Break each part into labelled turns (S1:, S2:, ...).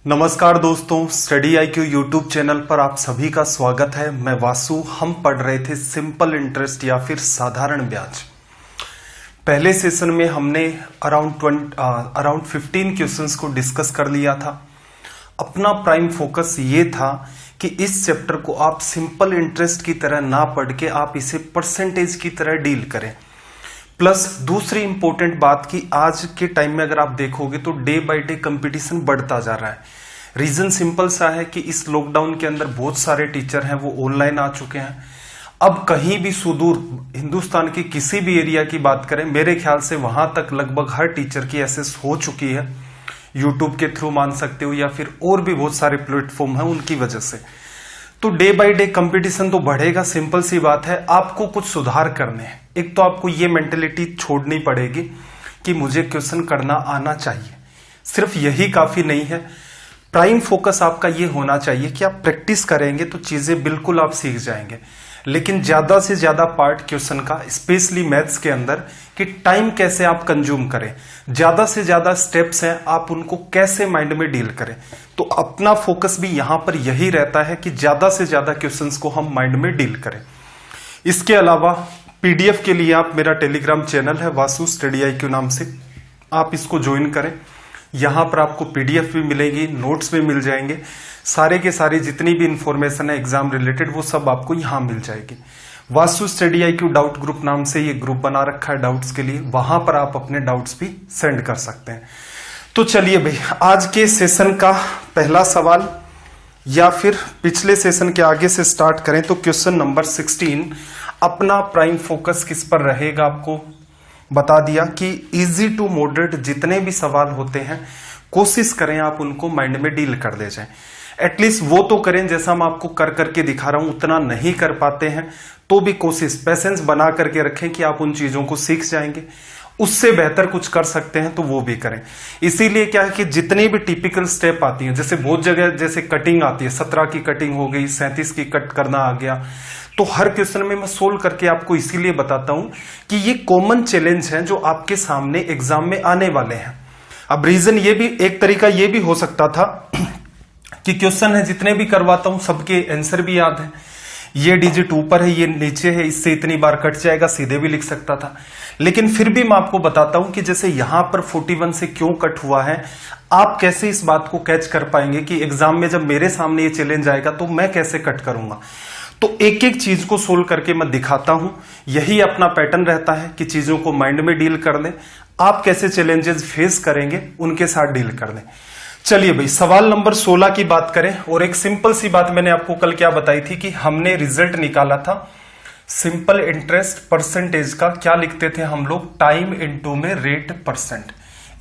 S1: नमस्कार दोस्तों, study IQ YouTube channel पर आप सभी का स्वागत है। मैं वासु। हम पढ़ रहे थे सिंपल इंटरेस्ट या फिर साधारण ब्याज। पहले सेशन में हमने अराउंड 15 क्वेश्चंस को डिस्कस कर लिया था। अपना प्राइम फोकस ये था कि इस चैप्टर को आप सिंपल इंटरेस्ट की तरह ना पढ़ के आप इसे परसेंटेज की तरह डील करें। प्लस दूसरी इंपॉर्टेंट बात कि आज के टाइम में अगर आप देखोगे तो डे बाय डे कंपटीशन बढ़ता जा रहा है। रीजन सिंपल सा है कि इस लॉकडाउन के अंदर बहुत सारे टीचर हैं वो ऑनलाइन आ चुके हैं। अब कहीं भी सुदूर हिंदुस्तान के किसी भी एरिया की बात करें, मेरे ख्याल से वहां तक लगभग हर टीचर की एक्सेस हो चुकी है। यूट्यूब के थ्रू मान सकते हो या फिर और भी बहुत सारे प्लेटफॉर्म हैं उनकी वजह से। तो डे बाय डे कंपटीशन तो बढ़ेगा, सिंपल सी बात है। आपको कुछ सुधार करने हैं। एक तो आपको ये मेंटेलिटी छोड़नी पड़ेगी कि मुझे क्वेश्चन करना आना चाहिए। सिर्फ यही काफी नहीं है। प्राइम फोकस आपका ये होना चाहिए कि आप प्रैक्टिस करेंगे तो चीजें बिल्कुल आप सीख जाएंगे। लेकिन ज्यादा से ज्यादा पार्ट क्वेश्चन का, स्पेशली मैथ्स के अंदर, कि टाइम कैसे आप कंज्यूम करें, ज्यादा से ज्यादा स्टेप्स हैं, आप उनको कैसे माइंड में डील करें। तो अपना फोकस भी यहां पर यही रहता है कि ज्यादा से ज्यादा क्वेश्चंस को हम माइंड में डील करें। इसके अलावा पीडीएफ के लिए आप मेरा टेलीग्राम चैनल है वासु स्टडी IQ नाम से, आप इसको ज्वाइन करें। यहां पर आपको पीडीएफ भी मिलेगी, नोट्स भी मिल जाएंगे, सारे के सारे जितनी भी इंफॉर्मेशन है एग्जाम रिलेटेड वो सब आपको यहां मिल जाएगी। Vasu study IQ doubt group नाम से ये ग्रुप बना रखा है डाउट्स के लिए, वहां पर आप अपने डाउट्स भी सेंड कर सकते हैं। तो चलिए भाई, आज के सेशन का पहला सवाल या फिर पिछले सेशन के आगे से स्टार्ट करें तो क्वेश्चन नंबर 16। अपना प्राइम फोकस किस पर रहेगा आपको बता दिया कि इजी टू मॉडरेट जितने भी सवाल होते हैं कोशिश करें आप उनको माइंड में डील कर ले जाएं। एटलीस्ट वो तो करें जैसा मैं आपको कर करके दिखा रहा हूं, उतना नहीं कर पाते हैं तो भी कोशिश, पेशेंस बना करके रखें कि आप उन चीजों को सीख जाएंगे। उससे बेहतर कुछ कर सकते हैं तो वो भी करें। इसीलिए क्या है कि जितनी भी टिपिकल स्टेप आती हैं, जैसे बहुत जगह जैसे कटिंग आती है, 17 की कटिंग हो गई, 37 की कट करना आ गया, तो हर क्वेश्चन में मैं सोल्व करके आपको इसीलिए बताता हूं कि ये कॉमन चैलेंज हैं जो आपके सामने एग्जाम में आने वाले हैं। अब रीजन ये भी, एक तरीका ये भी हो सकता था कि क्वेश्चन है जितने भी करवाता हूं सबके आंसर भी याद है, ये डिजिट ऊपर है ये नीचे है, इससे इतनी बार कट जाएगा, सीधे भी लिख सकता था। लेकिन फिर भी मैं आपको बताता हूं कि जैसे यहां पर 41 से क्यों कट हुआ है, आप कैसे इस बात को कैच कर पाएंगे कि एग्जाम में जब मेरे सामने ये चैलेंज आएगा तो मैं कैसे कट करूंगा। तो एक एक चीज को सोल्व करके मैं दिखाता हूं। यही अपना पैटर्न रहता है कि चीजों को माइंड में डील कर लें। आप कैसे चैलेंजेस फेस करेंगे उनके साथ डील कर लें। चलिए भाई, सवाल नंबर 16 की बात करें। और एक सिंपल सी बात मैंने आपको कल क्या बताई थी कि हमने रिजल्ट निकाला था सिंपल इंटरेस्ट परसेंटेज का। क्या लिखते थे हम लोग? टाइम इनटू में रेट परसेंट।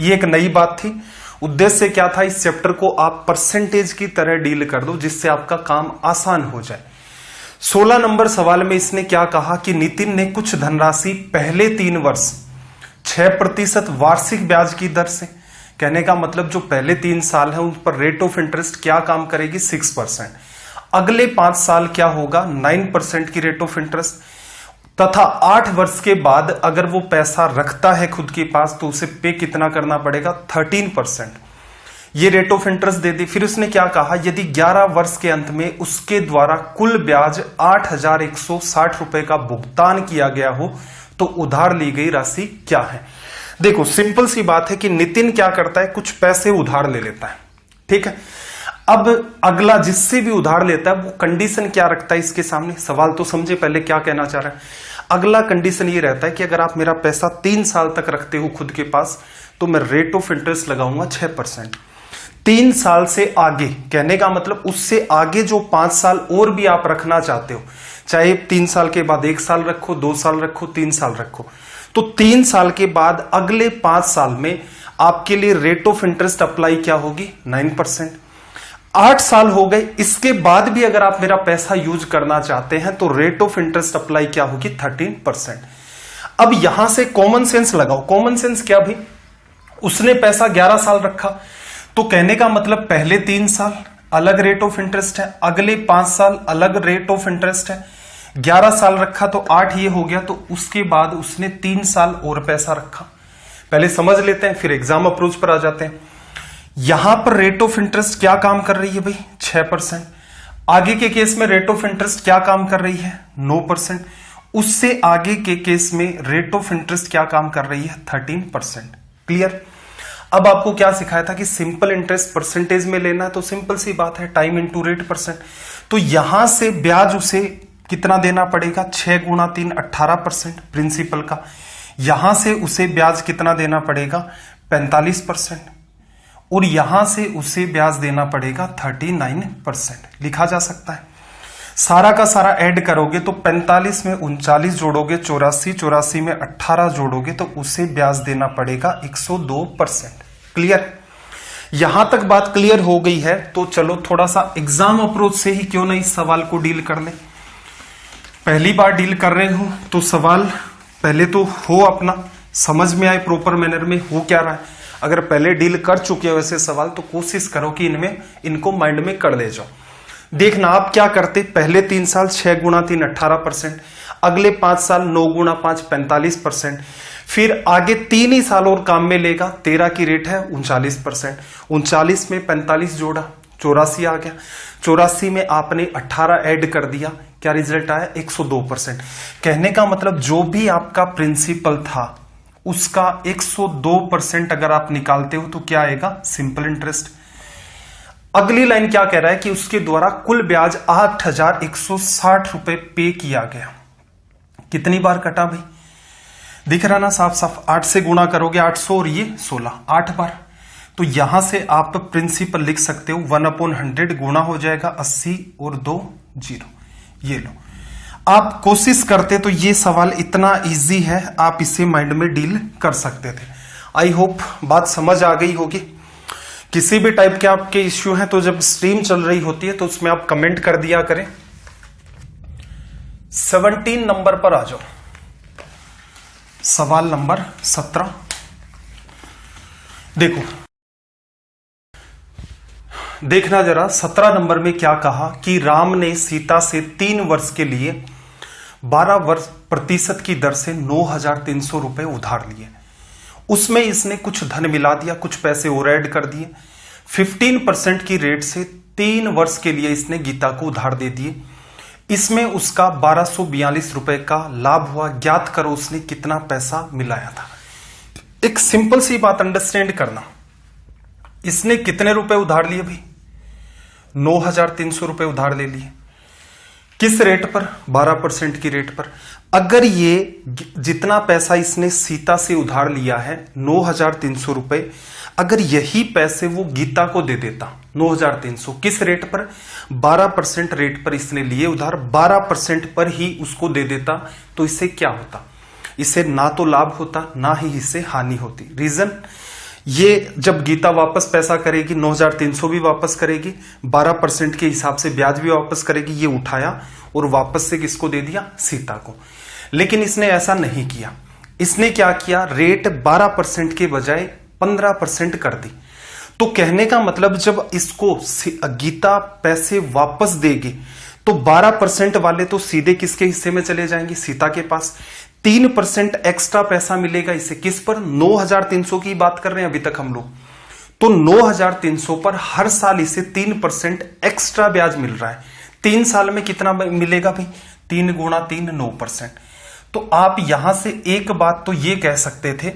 S1: ये एक नई बात थी। उद्देश्य क्या था? इस चैप्टर को आप परसेंटेज की तरह डील कर दो जिससे आपका काम आसान हो जाए। 16 नंबर सवाल में इसने क्या कहा कि नितिन ने कुछ धनराशि पहले 3 वर्ष 6% वार्षिक ब्याज की दर से, कहने का मतलब जो पहले 3 साल है उन पर रेट ऑफ इंटरेस्ट क्या काम करेगी? 6%। अगले 5 साल क्या होगा? 9% की रेट ऑफ इंटरेस्ट, तथा 8 वर्ष के बाद अगर वो पैसा रखता है खुद के पास तो उसे पे कितना करना पड़ेगा? 13%। ये रेट ऑफ इंटरेस्ट दे दी। फिर उसने क्या कहा? यदि 11 वर्ष के अंत में उसके द्वारा कुल ब्याज 8,160 रुपए का भुगतान किया गया हो तो उधार ली गई राशि क्या है? देखो सिंपल सी बात है कि नितिन क्या करता है, कुछ पैसे उधार ले लेता है, ठीक है। अब अगला जिससे भी उधार लेता है वो कंडीशन क्या रखता है इसके सामने? सवाल तो समझे पहले क्या कहना चाह रहा है। अगला कंडीशन ये रहता है कि अगर आप मेरा पैसा 3 साल तक रखते हो खुद के पास तो मैं रेट ऑफ इंटरेस्ट लगाऊंगा 6%। 3 साल से आगे, कहने का मतलब उससे आगे जो 5 साल और भी आप रखना चाहते हो, चाहे 3 साल के बाद 1 साल रखो, 2 साल रखो, 3 साल रखो, तो 3 साल के बाद अगले 5 साल में आपके लिए रेट ऑफ इंटरेस्ट अप्लाई क्या होगी? 9%। 8 साल हो गए, इसके बाद भी अगर आप मेरा पैसा यूज करना चाहते हैं तो रेट ऑफ इंटरेस्ट अप्लाई क्या होगी? 13%। अब यहां से कॉमन सेंस लगाओ। कॉमन सेंस क्या भाई? उसने पैसा 11 साल रखा तो कहने का मतलब पहले 3 साल अलग रेट ऑफ इंटरेस्ट है, अगले 5 साल अलग रेट ऑफ इंटरेस्ट है। 11 साल रखा तो 8 ये हो गया, तो उसके बाद उसने 3 साल और पैसा रखा। पहले समझ लेते हैं फिर एग्जाम अप्रोच पर आ जाते हैं। यहां पर रेट ऑफ इंटरेस्ट क्या काम कर रही है भाई? 6%। आगे के केस में रेट ऑफ इंटरेस्ट क्या काम कर रही है? 9%। उससे आगे के केस में रेट ऑफ इंटरेस्ट क्या काम कर रही है? 13%। क्लियर? अब आपको क्या सिखाया था कि सिंपल इंटरेस्ट परसेंटेज में लेना है, तो सिंपल सी बात है, टाइम इंटू रेट परसेंट। तो यहां से ब्याज उसे कितना देना पड़ेगा? 6 गुणा 3 18% प्रिंसिपल का। यहां से उसे ब्याज कितना देना पड़ेगा? 45%। और यहां से उसे ब्याज देना पड़ेगा 39%। लिखा जा सकता है। सारा का सारा ऐड करोगे तो 45 में 39 जोड़ोगे 84, 84 में 18 जोड़ोगे तो उसे ब्याज देना पड़ेगा 102%। क्लियर? यहां तक बात क्लियर हो गई है तो चलो थोड़ा सा एग्जाम अप्रोच से ही क्यों ना इस सवाल को डील कर ले। पहली बार डील कर रहे हूं तो सवाल पहले तो हो अपना समझ में आए, प्रॉपर मैनर में हो क्या रहा है। अगर पहले डील कर चुके हो ऐसे सवाल तो कोशिश करो कि इनको माइंड में कर ले जाओ। देखना आप क्या करते, पहले 3 साल 6 गुणा 3 18%, अगले 5 साल 9 गुणा 5 45%, फिर आगे 3 ही साल और काम में लेगा। 13 की रेट है 39%। 39 में 45 जोड़ा 84 आ गया। 84 में आपने 18 ऐड कर दिया, क्या रिजल्ट आया? 102%। कहने का मतलब जो भी आपका प्रिंसिपल था उसका 102% अगर आप निकालते हो तो क्या आएगा? Simple interest. अगली लाइन क्या कह रहा है कि उसके द्वारा कुल ब्याज 8160 रुपए पे किया गया। कितनी बार कटा भाई? दिख रहा ना साफ साफ? 8 से गुणा करोगे 800 और ये 16, 8 बार। तो यहां से आप प्रिंसिपल लिख सकते हो 1/100 गुणा हो जाएगा 80 और 2 0। ये लो, आप कोशिश करते तो ये सवाल इतना इजी है, आप इसे माइंड में डील कर सकते थे। आई होप बात समझ आ गई होगी। किसी भी टाइप के आपके इश्यू हैं तो जब स्ट्रीम चल रही होती है तो उसमें आप कमेंट कर दिया करें। 17 नंबर पर आ जाओ, सवाल नंबर 17। देखना जरा 17 नंबर में क्या कहा कि राम ने सीता से 3 वर्ष के लिए 12% की दर से 9,300 रुपए उधार लिए। उसमें इसने कुछ धन मिला दिया, कुछ पैसे और ऐड कर दिए। 15% की रेट से 3 वर्ष के लिए इसने गीता को उधार दे दिए। इसमें उसका 1242 रुपए का लाभ हुआ। ज्ञात करो उसने कितना पैसा मिलाया था। एक सिंपल सी बात अंडरस्टैंड करना, इसने कितने रुपए उधार लिए भाई? 9,300 रुपए उधार ले लिए। किस रेट पर? 12% की रेट पर। अगर ये जितना पैसा इसने सीता से उधार लिया है 9,300 रुपए, अगर यही पैसे वो गीता को दे देता 9,300, किस रेट पर? 12% रेट पर इसने लिए उधार, 12% पर ही उसको दे देता, तो इससे क्या होता? इसे ना तो लाभ होता ना ही इससे हानि होती। रीजन, ये जब गीता वापस पैसा करेगी 9,300 भी वापस करेगी, 12% के हिसाब से ब्याज भी वापस करेगी। ये उठाया और वापस से किसको दे दिया? सीता को। लेकिन इसने ऐसा नहीं किया। इसने क्या किया? रेट 12% के बजाय 15% कर दी। तो कहने का मतलब जब इसको गीता पैसे वापस देगी तो 12% वाले तो सीधे किसके हिस्से में चले जाएंगे? सीता के पास। 3% एक्स्ट्रा पैसा मिलेगा इसे, किस पर? 9,300 की बात कर रहे हैं अभी तक हम लोग। तो 9,300 पर हर साल इसे 3% एक्स्ट्रा ब्याज मिल रहा है। 3 साल में कितना मिलेगा भाई? 3 गुणा 3 9%। तो आप यहां से एक बात तो ये कह सकते थे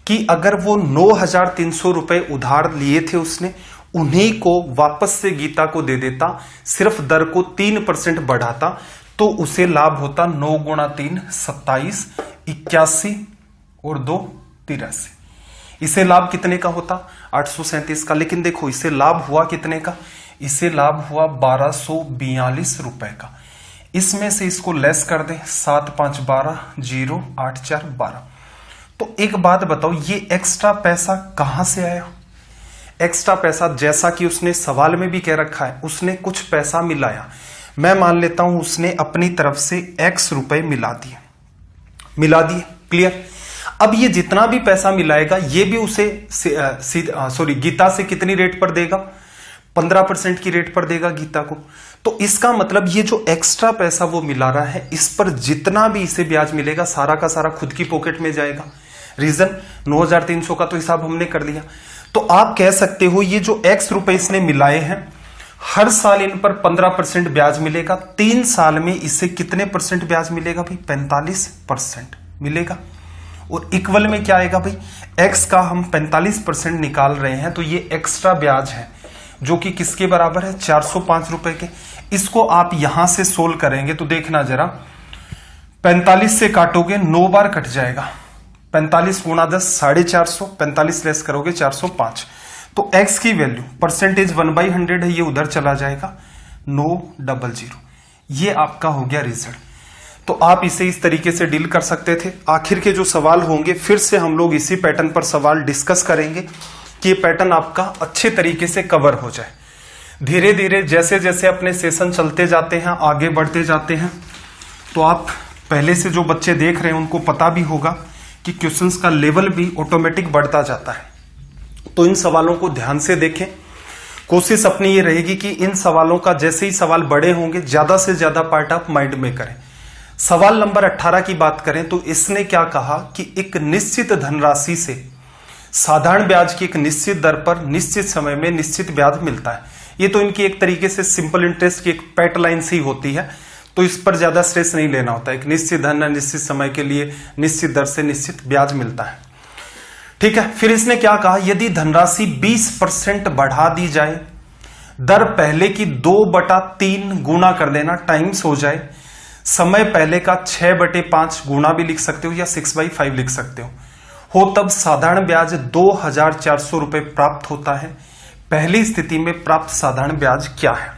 S1: कि अगर वो 9,300 रुपए उधार लिए थे उसने, उन्हीं को वापस से गीता को दे देता, सिर्फ दर को 3% बढ़ाता, तो उसे लाभ होता 9 गुणा 3 27, 81 और 2 83। इसे लाभ कितने का होता? 837 का। लेकिन देखो इसे लाभ हुआ कितने का? इसे लाभ हुआ 1242 रुपए का। इसमें से इसको लेस कर दें, 7 5 12 0 8 4 12। तो एक बात बताओ, ये एक्स्ट्रा पैसा कहां से आया? एक्स्ट्रा पैसा जैसा कि उसने सवाल में भी कह रखा है, उसने कुछ पैसा मिलाया। मैं मान लेता हूं उसने अपनी तरफ से x रुपए मिला दिए। क्लियर? अब ये जितना भी पैसा मिलाएगा ये भी उसे गीता से कितनी रेट पर देगा? 15% की रेट पर देगा गीता को। तो इसका मतलब ये जो एक्स्ट्रा पैसा वो मिला रहा है, इस पर जितना भी इसे ब्याज मिलेगा सारा का सारा खुद की पॉकेट में जाएगा। रीजन, 9,300 का तो हिसाब हमने कर लिया। तो आप कह सकते हो ये जो x रुपए इसने मिलाए हैं, हर साल इन पर 15% ब्याज मिलेगा। 3 साल में इससे कितने परसेंट ब्याज मिलेगा भाई? 45% मिलेगा। और इक्वल में क्या आएगा भाई? x का हम 45% निकाल रहे हैं, तो ये एक्स्ट्रा ब्याज है जो कि किसके बराबर है? 405 रुपए के। इसको आप यहां से सोल्व करेंगे तो देखना जरा, 45 से काटोगे 9 बार कट जाएगा। 45 गुणा 10 450, 45 लेस करोगे 405। तो x की वैल्यू परसेंटेज 1/100 है, ये उधर चला जाएगा 900। ये आपका हो गया रिजल्ट। तो आप इसे इस तरीके से डील कर सकते थे। आखिर के जो सवाल होंगे फिर से हम लोग इसी पैटर्न पर सवाल डिस्कस करेंगे कि ये पैटर्न आपका अच्छे तरीके से कवर हो जाए। धीरे धीरे जैसे जैसे अपने सेशन चलते जाते हैं, आगे बढ़ते जाते हैं, तो आप पहले से जो बच्चे देख रहे हैं उनको पता भी होगा कि क्वेश्चंस का लेवल भी ऑटोमेटिक बढ़ता जाता है। तो इन सवालों को ध्यान से देखें। कोशिश अपनी ये रहेगी कि इन सवालों का जैसे ही सवाल बड़े होंगे ज्यादा से ज्यादा पार्ट आप माइंड में करें। सवाल नंबर 18 की बात करें तो इसने क्या कहा कि एक निश्चित धनराशि से साधारण ब्याज की एक निश्चित दर पर निश्चित समय में निश्चित ब्याज मिलता है। ये तो इनकी एक तरीके से सिंपल इंटरेस्ट की एक पैट लाइन सी होती है, तो इस पर ज्यादा स्ट्रेस नहीं लेना होता। एक निश्चित धन निश्चित समय के लिए निश्चित दर से निश्चित ब्याज मिलता है, ठीक है। फिर इसने क्या कहा, यदि धनराशि 20% बढ़ा दी जाए, दर पहले की 2/3 गुना कर देना, टाइम्स हो जाए, समय पहले का 6/5 गुना भी लिख सकते हो या 6/5 लिख सकते हो, तब साधारण ब्याज 2400 रुपए प्राप्त होता है। पहली स्थिति में प्राप्त साधारण ब्याज क्या है?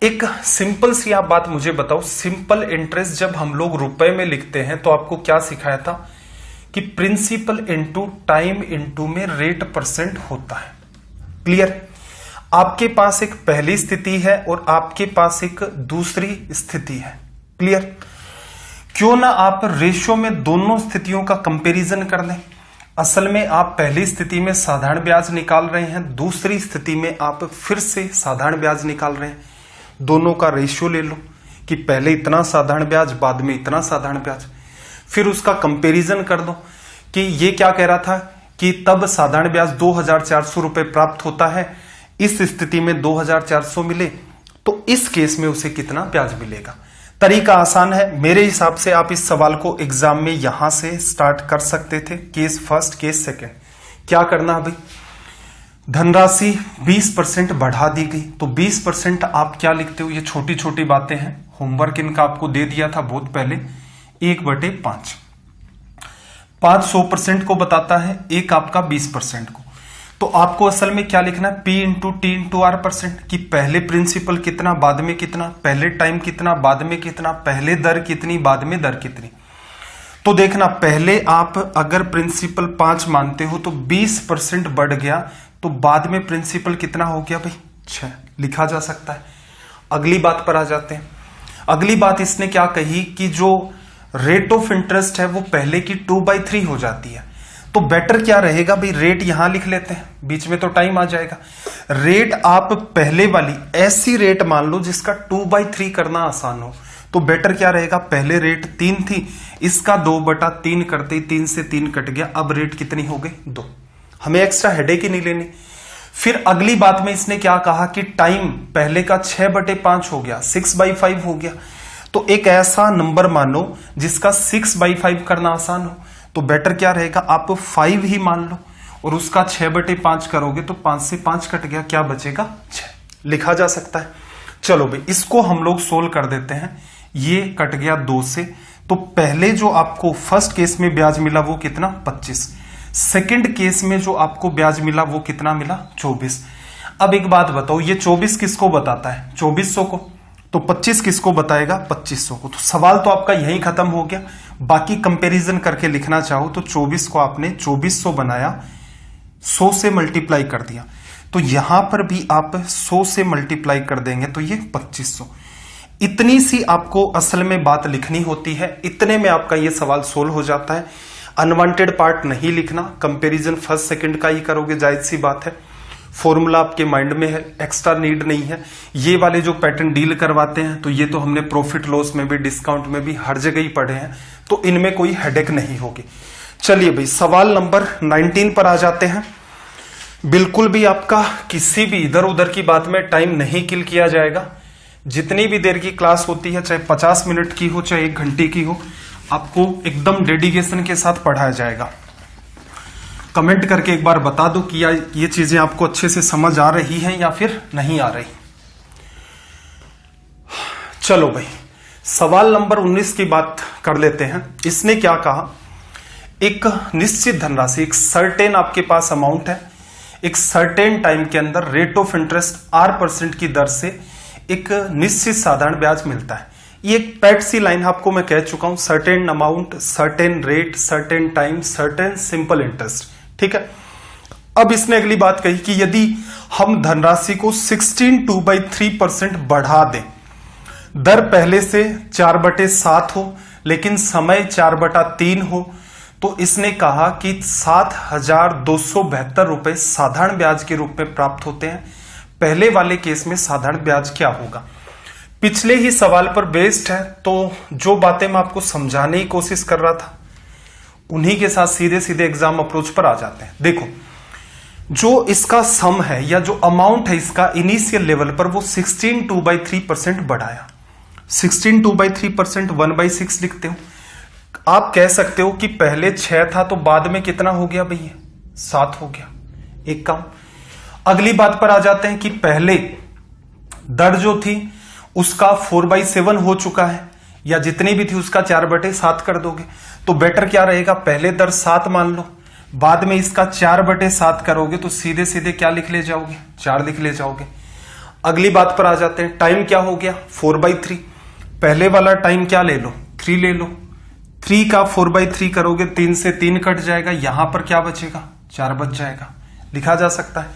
S1: एक सिंपल सी आप बात मुझे बताओ, सिंपल इंटरेस्ट जब हम लोग रुपए में लिखते हैं तो आपको क्या सिखाया था कि प्रिंसिपल इनटू टाइम इनटू में रेट परसेंट होता है। क्लियर? आपके पास एक पहली स्थिति है और आपके पास एक दूसरी स्थिति है। क्लियर? क्यों ना आप रेशियो में दोनों स्थितियों का कंपैरिजन कर लें। असल में आप पहली स्थिति में साधारण ब्याज निकाल रहे हैं, दूसरी स्थिति में आप फिर से साधारण ब्याज निकाल रहे हैं। दोनों का रेशियो ले लो कि पहले इतना साधारण ब्याज, बाद में इतना साधारण ब्याज, फिर उसका कंपैरिजन कर दो कि ये क्या कह रहा था कि तब साधारण ब्याज 2400 रुपए प्राप्त होता है, इस स्थिति में 2400 मिले, तो इस केस में उसे कितना ब्याज मिलेगा। तरीका आसान है। मेरे हिसाब से आप इस सवाल को एग्जाम में यहां से स्टार्ट कर सकते थे। Case first, case second. क्या करना है भाई, धनराशि 20% बढ़ा दी गई, तो 20% आप क्या लिखते हो? ये छोटी छोटी बातें हैं, होमवर्क इनका आपको दे दिया था बहुत पहले। 1/5, 5 100% को बताता है, एक आपका 20% को। तो आपको असल में क्या लिखना है? P into T into are percent, कि पहले प्रिंसिपल कितना, बाद में कितना, पहले टाइम कितना, बाद में कितना, पहले दर कितनी, बाद में दर कितनी। तो देखना, पहले आप अगर प्रिंसिपल 5 मानते हो तो 20% बढ़ गया, तो बाद में प्रिंसिपल कितना हो गया भाई? 6 लिखा जा सकता है। अगली बात पर आ जाते हैं। अगली बात इसने क्या कही कि जो रेट ऑफ इंटरेस्ट है वो पहले की 2/3 हो जाती है। तो बेटर क्या रहेगा भाई, रेट यहां लिख लेते हैं, बीच में तो टाइम आ जाएगा। रेट आप पहले वाली ऐसी रेट मान लो जिसका 2/3 करना आसान हो। तो बेटर क्या रहेगा, पहले रेट 3 थी, इसका 2/3 करते ही 3 से 3 कट गया, अब रेट कितनी हो गई? 2। हमें एक्स्ट्रा हेडेक ही नहीं लेनी। फिर अगली बात में इसने क्या कहा कि टाइम पहले का 6/5 हो गया, 6/5 हो गया। तो एक ऐसा नंबर मानो जिसका 6/5 करना आसान हो, तो बेटर क्या रहेगा, आप 5 ही मान लो और उसका 6/5 करोगे तो 5 से 5 कट गया, क्या बचेगा? 6 लिखा जा सकता है। चलो भाई, इसको हम लोग सोल्व कर देते हैं। ये कट गया 2 से, तो पहले जो आपको फर्स्ट केस में ब्याज मिला वो कितना? 25। सेकंड केस में जो आपको ब्याज मिला वो कितना मिला? 24। अब एक बात बताओ, ये 24 किसको बताता है? 2400 को। तो 25 किसको बताएगा? 2500 को। तो सवाल तो आपका यहीं खत्म हो गया। बाकी कंपैरिजन करके लिखना चाहो तो 24 को आपने 2400 बनाया, 100 से मल्टीप्लाई कर दिया, तो यहां पर भी आप 100 से मल्टीप्लाई कर देंगे तो ये 2500। इतनी सी आपको असल में बात लिखनी होती है, इतने में आपका ये सवाल सोल्व हो जाता है। अनवांटेड पार्ट नहीं लिखना, कंपैरिजन फर्स्ट सेकंड का ही करोगे, जायज सी बात है। फॉर्मूला आपके माइंड में है, एक्स्ट्रा नीड नहीं है। ये वाले जो पैटर्न डील करवाते हैं तो ये तो हमने प्रॉफिट लॉस में भी, डिस्काउंट में भी, हर जगह ही पढ़े हैं, तो इनमें कोई हेडेक नहीं होगी। चलिए भाई, सवाल नंबर 19 पर आ जाते हैं। बिल्कुल भी आपका किसी भी इधर उधर की बात में टाइम नहीं किल किया जाएगा। जितनी भी देर की क्लास होती है, चाहे 50 मिनट की हो चाहे 1 घंटे की हो, आपको एकदम डेडिकेशन के साथ पढ़ाया जाएगा। कमेंट करके एक बार बता दो कि ये चीजें आपको अच्छे से समझ आ रही हैं या फिर नहीं आ रही। चलो भाई, सवाल नंबर 19 की बात कर लेते हैं। इसने क्या कहा, एक निश्चित धनराशि, एक सर्टेन आपके पास अमाउंट है, एक सर्टेन टाइम के अंदर रेट ऑफ इंटरेस्ट R% की दर से एक निश्चित साधारण ब्याज मिलता है। ये एक पैट सी लाइन आपको मैं कह चुका हूं, certain amount, certain rate, certain time, certain simple interest. ठीक है। अब इसने अगली बात कही कि यदि हम धनराशि को 16/3% बढ़ा दें, दर पहले से 4/7 हो लेकिन समय 4/3 हो, तो इसने कहा कि 7,272 रुपए साधारण ब्याज के रूप में प्राप्त होते हैं। पहले वाले केस में साधारण ब्याज क्या होगा, पिछले ही सवाल पर बेस्ड है, तो जो बातें मैं आपको समझाने की कोशिश कर रहा था उन्हीं के साथ सीधे सीधे एग्जाम अप्रोच पर आ जाते हैं। देखो, जो इसका सम है या जो अमाउंट है इसका इनिशियल लेवल पर वो 16/2/3% बढ़ाया। 16/2/3% 1/6 लिखते हो। आप कह सकते हो कि पहले 6 था तो बाद में कितना हो गया भैया, 7 हो गया, एक काम। अगली बात पर आ जाते हैं कि पहले दर जो थी उसका 4/7 हो चुका है, या जितनी भी थी उसका 4/7 कर दोगे तो बेटर क्या रहेगा, पहले दर 7 मान लो, बाद में इसका 4/7 करोगे तो सीधे सीधे क्या लिख ले जाओगे, 4 लिख ले जाओगे। अगली बात पर आ जाते हैं, टाइम क्या हो गया, 4/3। पहले वाला टाइम क्या ले लो, 3 ले लो। 3 का 4/3 करोगे, 3 से 3 कट जाएगा, यहां पर क्या बचेगा, 4 बच जाएगा, लिखा जा सकता है।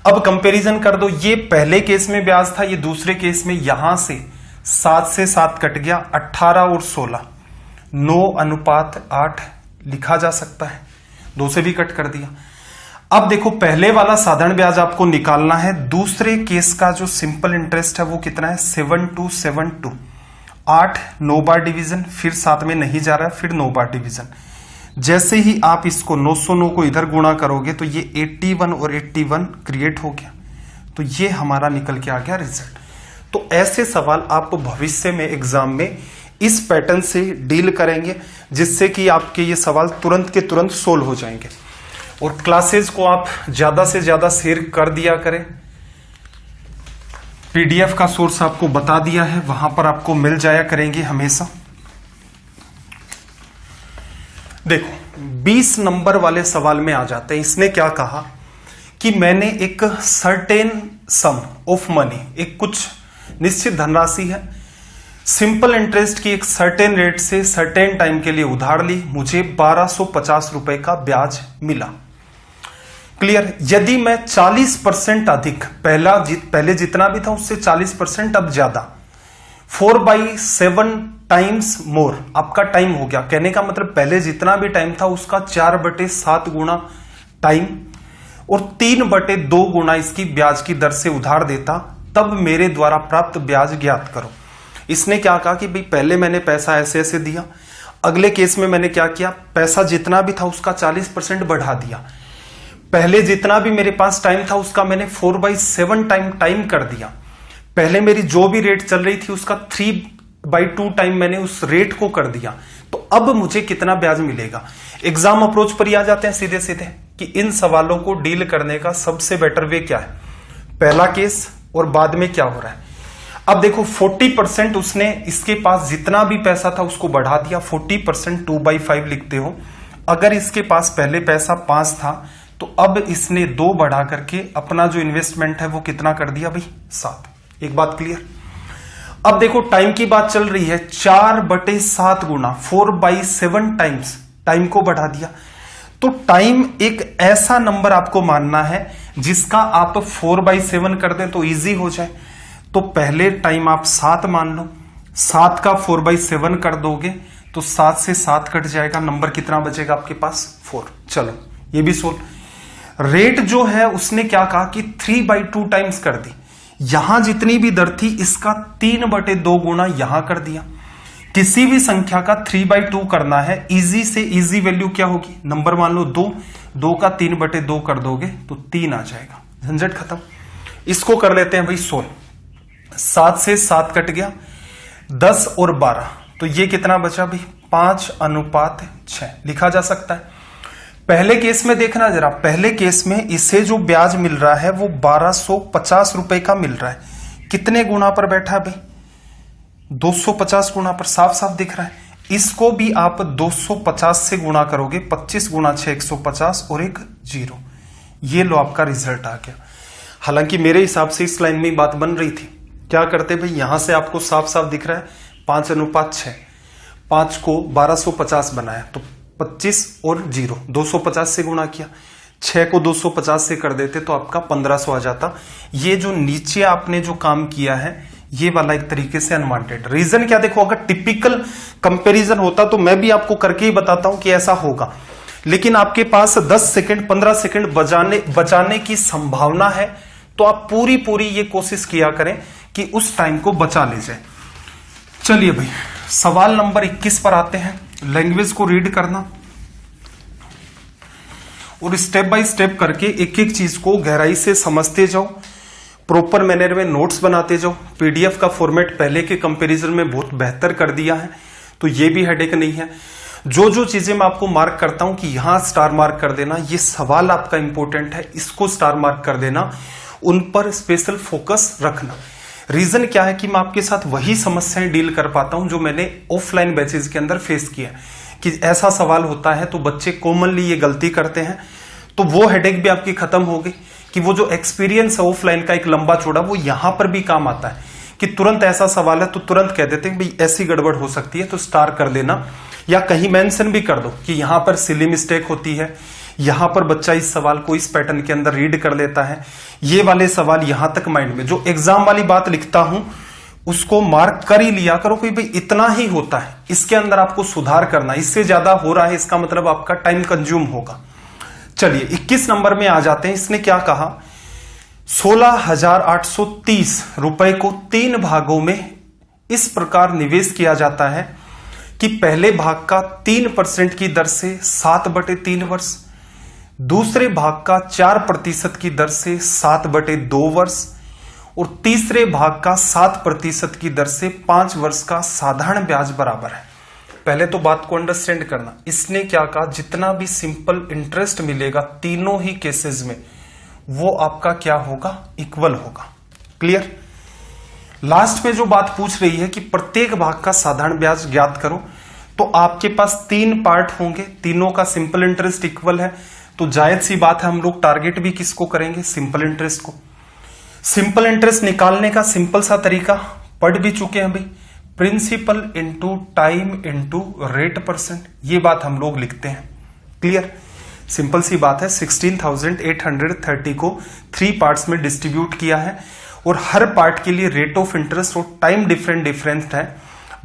S1: अब कंपैरिजन कर दो, ये पहले केस में ब्याज था, ये दूसरे केस में, यहां से 7 से 7 कट गया, 18 और 16, 9:8 लिखा जा सकता है, 2 से भी कट कर दिया। अब देखो, पहले वाला साधारण ब्याज आपको निकालना है, दूसरे केस का जो सिंपल इंटरेस्ट है वो कितना है, 7272। 8 9 बार डिवीजन, फिर 7 में नहीं जा रहा है, फिर 9 बार डिवीजन। जैसे ही आप इसको 909 को इधर गुणा करोगे तो ये 81 और 81 क्रिएट हो गया, तो ये हमारा निकल के आ गया रिजल्ट। तो ऐसे सवाल आप भविष्य में एग्जाम में इस पैटर्न से डील करेंगे, जिससे कि आपके ये सवाल तुरंत के तुरंत सोल्व हो जाएंगे। और क्लासेस को आप ज्यादा से ज्यादा शेयर कर दिया करें। पीडीएफ का सोर्स आपको बता दिया है, वहां पर आपको मिल जाया करेंगे हमेशा। देखो, 20 नंबर वाले सवाल में आ जाते हैं। इसने क्या कहा कि मैंने एक सर्टेन सम ऑफ मनी, एक कुछ निश्चित धनराशि है, सिंपल इंटरेस्ट की एक सर्टेन रेट से सर्टेन टाइम के लिए उधार ली, मुझे 1250 रुपए का ब्याज मिला। क्लियर। यदि मैं 40% अधिक, पहले जितना भी था उससे 40% अब ज्यादा, 4/7 टाइम्स मोर आपका टाइम हो गया। कहने का मतलब पहले जितना भी टाइम था उसका 4/7 गुना टाइम और 3/2 गुना इसकी ब्याज की दर से उधार देता, तब मेरे द्वारा प्राप्त ब्याज ज्ञात करो। इसने क्या कहा कि भाई पहले मैंने पैसा ऐसे ऐसे दिया, अगले केस में मैंने क्या किया, पैसा जितना भी था उसका 40% बढ़ा दिया, पहले जितना भी मेरे पास टाइम था उसका मैंने 4/7 टाइम कर दिया, पहले मेरी जो भी रेट चल रही थी उसका 3/2 टाइम मैंने उस रेट को कर दिया, तो अब मुझे कितना ब्याज मिलेगा। एग्जाम अप्रोच पर ही आ जाते हैं सीधे सीधे कि इन सवालों को डील करने का सबसे बेटर वे क्या है, पहला केस और बाद में क्या हो रहा है। अब देखो, 40% उसने इसके पास जितना भी पैसा था उसको बढ़ा दिया, 40% 2/5 लिखते हो। अगर इसके पास पहले पैसा 5 था तो अब इसने 2 बढ़ा करके अपना जो इन्वेस्टमेंट है वो कितना कर दिया भाई, 7। एक बात क्लियर। अब देखो, टाइम की बात चल रही है, 4/7 गुना 4/7 टाइम्स टाइम को बढ़ा दिया। तो टाइम एक ऐसा नंबर आपको मानना है जिसका आप 4/7 कर दें तो इजी हो जाए। तो पहले टाइम आप 7 मान लो, 7 का 4/7 कर दोगे तो 7 से 7 कट जाएगा, नंबर कितना बचेगा आपके पास, 4। चलो ये भी सोल्व। रेट जो है उसने क्या कहा कि 3/2 टाइम्स कर दी, यहां जितनी भी दर थी इसका 3/2 गुना यहां कर दिया, किसी भी संख्या का 3/2 करना है, इजी से इजी वैल्यू क्या होगी, नंबर मान लो 2 का 3/2 कर दोगे तो 3 आ जाएगा, झंझट खत्म। इसको कर लेते हैं भाई 16, 7 से 7 कट गया, 10 और 12, तो ये कितना बचा भाई 5:6 लिखा जा सकता है। पहले केस में देखना जरा, पहले केस में इसे जो ब्याज मिल रहा है वो 1250 रुपए का मिल रहा है, कितने गुना पर बैठा है भाई 250 गुना पर, साफ साफ दिख रहा है। इसको भी आप 250 से गुणा करोगे, 25 गुना 6 150 और एक 0, ये लो आपका रिजल्ट आ गया। हालांकि मेरे हिसाब से इस लाइन में बात बन रही थी, क्या करते भाई यहां से आपको साफ साफ दिख रहा है 5:6, 5 को 1250 बनाया तो 25 और 0 250 से गुणा किया, 6 को 250 से कर देते तो आपका 1500 आ जाता। ये जो नीचे आपने जो काम किया है ये वाला एक तरीके से अनवांटेड। रीजन क्या, देखो अगर टिपिकल कंपैरिजन होता तो मैं भी आपको करके ही बताता हूं कि ऐसा होगा, लेकिन आपके पास 10 सेकंड 15 सेकंड बचाने की संभावना है, तो आप पूरी ये कोशिश किया करें कि उस टाइम को बचा ले जाए। चलिए भाई सवाल नंबर 21 पर आते हैं। लैंग्वेज को रीड करना और स्टेप बाय स्टेप करके एक एक चीज को गहराई से समझते जाओ, प्रॉपर मैनर में नोट्स बनाते जाओ। पीडीएफ का फॉर्मेट पहले के कंपैरिजन में बहुत बेहतर कर दिया है, तो ये भी हेडेक नहीं है। जो चीजें मैं आपको मार्क करता हूं कि यहां स्टार मार्क कर देना, ये सवाल आपका इंपॉर्टेंट है, इसको स्टार मार्क कर देना, उन पर स्पेशल फोकस रखना। रीजन क्या है कि मैं आपके साथ वही समस्याएं डील कर पाता हूं जो मैंने ऑफलाइन बैचेज के अंदर फेस किया, कि ऐसा सवाल होता है तो बच्चे कॉमनली ये गलती करते हैं, तो वो हेडेक भी आपकी खत्म हो गई कि वो जो एक्सपीरियंस है ऑफलाइन का एक लंबा चौड़ा, वो यहां पर भी काम आता है कि तुरंत ऐसा सवाल है तो तुरंत कह देते हैं भाई ऐसी गड़बड़ हो सकती है, तो स्टार कर देना या कहीं मेंशन भी कर दो कि यहां पर सिली मिस्टेक होती है, यहां पर बच्चा इस सवाल को इस पैटर्न के अंदर रीड कर लेता है, ये वाले सवाल यहां तक माइंड में, जो एग्जाम वाली बात लिखता हूं उसको मार्क कर ही लिया करो कि भाई इतना ही होता है, इसके अंदर आपको सुधार करना, इससे ज्यादा हो रहा है इसका मतलब आपका टाइम कंज्यूम होगा। चलिए 21 नंबर में आ जाते हैं। इसने क्या कहा, 16,830 रुपए को 3 भागों में इस प्रकार निवेश किया जाता है कि पहले भाग का 3% की दर से 7/3 वर्ष, दूसरे भाग का 4% की दर से 7/2 वर्ष और तीसरे भाग का 7% की दर से 5 वर्ष का साधारण ब्याज बराबर है। पहले तो बात को अंडरस्टैंड करना, इसने क्या कहा, जितना भी सिंपल इंटरेस्ट मिलेगा तीनों ही केसेस में वो आपका क्या होगा, इक्वल होगा। क्लियर। लास्ट में जो बात पूछ रही है कि प्रत्येक भाग का साधारण ब्याज ज्ञात करो, तो आपके पास 3 पार्ट होंगे, तीनों का सिंपल इंटरेस्ट इक्वल है, तो जायज सी बात है हम लोग टारगेट भी किसको करेंगे, सिंपल इंटरेस्ट को। सिंपल इंटरेस्ट निकालने का सिंपल सा तरीका पढ़ भी चुके हैं भाई, principal into time into rate percent, ये बात हम लोग लिखते हैं। क्लियर, सिंपल सी बात है। 16,830 को 3 पार्ट्स में डिस्ट्रीब्यूट किया है और हर पार्ट के लिए रेट ऑफ इंटरेस्ट और टाइम डिफरेंट है,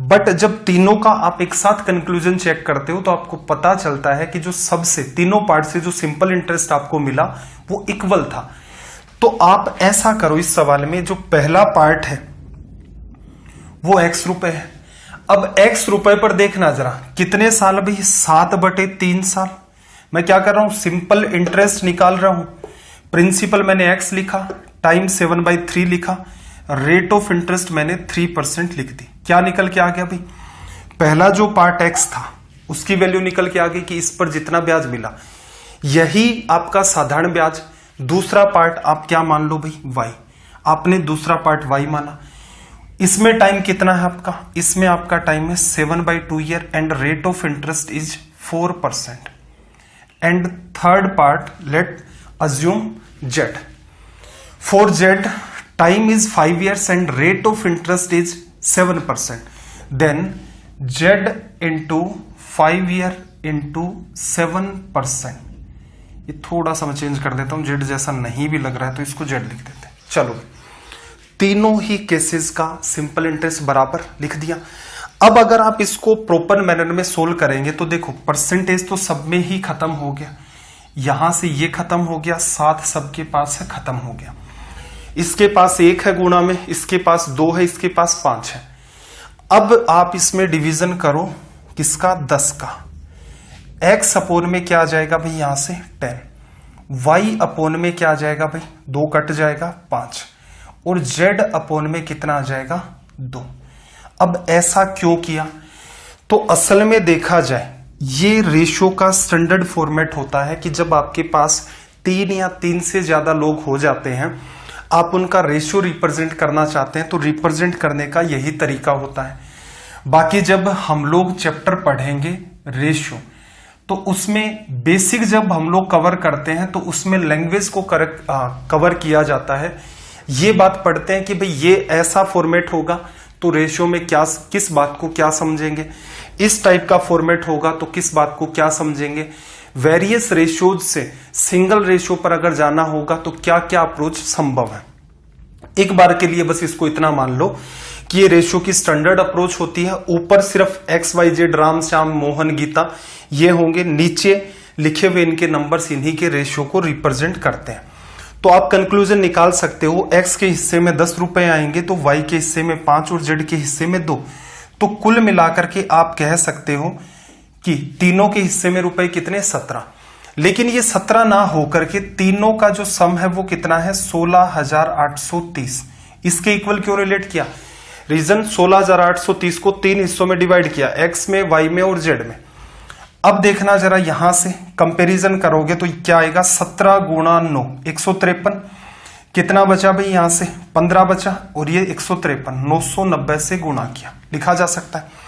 S1: बट जब तीनों का आप एक साथ कंक्लूजन चेक करते हो तो आपको पता चलता है कि जो सबसे तीनों पार्ट से जो सिंपल इंटरेस्ट आपको मिला वो इक्वल था। तो आप ऐसा करो, इस सवाल में जो पहला पार्ट है वो x रुपए है। अब x रुपए पर देखना जरा, कितने साल भाई, 7/3 साल। मैं क्या कर रहा हूं, सिंपल इंटरेस्ट निकाल रहा हूं, प्रिंसिपल मैंने x लिखा, टाइम 7/3 लिखा, रेट ऑफ इंटरेस्ट मैंने 3% लिख दी। क्या निकल के आ गया भाई, पहला जो पार्ट x था उसकी वैल्यू निकल के आ गई कि इस पर जितना ब्याज मिला यही आपका साधारण ब्याज। दूसरा पार्ट आप क्या मान लो भाई, y, आपने दूसरा पार्ट y माना। इसमें टाइम कितना है आपका, इसमें आपका टाइम है 7/2 year and rate of interest is 4%। And third part let assume z, for z time is 5 years and rate of interest is 7%. Then z into 5 year into 7%. ये थोड़ा सा मैं चेंज कर देता हूं, z जैसा नहीं भी लग रहा है तो इसको z लिख देते हैं। चलो, तीनों ही केसेस का सिंपल इंटरेस्ट बराबर लिख दिया। अब अगर आप इसको प्रॉपर मैनर में सोल्व करेंगे तो देखो परसेंटेज तो सब में ही खत्म हो गया, यहां से ये खत्म हो गया, 7 सबके पास है, खत्म हो गया। इसके पास 1 है गुणा में, इसके पास 2 है, इसके पास 5 है। अब आप इसमें डिवीजन करो किसका, 10 का। x अपोन में क्या आ जाएगा भाई, यहां से 10, y अपोन में क्या आ जाएगा भाई, 2 कट जाएगा 5, और z अपोन में कितना आ जाएगा, 2। अब ऐसा क्यों किया, तो असल में देखा जाए ये रेशो का स्टैंडर्ड फॉर्मेट होता है कि जब आपके पास 3 या 3 से ज्यादा लोग हो जाते हैं, आप उनका रेशियो रिप्रेजेंट करना चाहते हैं, तो रिप्रेजेंट करने का यही तरीका होता है। बाकी जब हम लोग चैप्टर पढ़ेंगे रेशियो, तो उसमें बेसिक जब हम लोग कवर करते हैं तो उसमें लैंग्वेज को कवर किया जाता है। ये बात पढ़ते हैं कि भाई ये ऐसा फॉर्मेट होगा तो रेशियो में क्या, किस बात को क्या समझेंगे, इस टाइप का फॉर्मेट होगा तो किस बात को क्या समझेंगे, वेरियस रेशियोज से सिंगल रेशियो पर अगर जाना होगा तो क्या क्या अप्रोच संभव है। एक बार के लिए बस इसको इतना मान लो कि ये रेशियो की स्टैंडर्ड अप्रोच होती है। ऊपर सिर्फ XYZ राम श्याम मोहन गीता ये होंगे, नीचे लिखे हुए इनके नंबर्स इन्हीं के रेशियो को रिप्रेजेंट करते हैं। तो आप कंक्लूजन निकाल सकते हो, x के हिस्से में 10 रुपए आएंगे तो y के हिस्से में 5 और z के हिस्से में 2, तो कुल मिलाकर के आप कह सकते हो कि तीनों के हिस्से में रुपए कितने, 17। लेकिन ये 17 ना होकर के तीनों का जो सम है वो कितना है, 16,830। इसके इक्वल क्यों रिलेट किया, रीजन 16,830 को 3 हिस्सों में डिवाइड किया, x में, y में और z में। अब देखना जरा, यहां से कंपैरिजन करोगे तो क्या आएगा, 17 गुणा 9 153, कितना बचा भाई, यहां से 15 बचा, और ये 153 990 से गुणा किया, लिखा जा सकता है।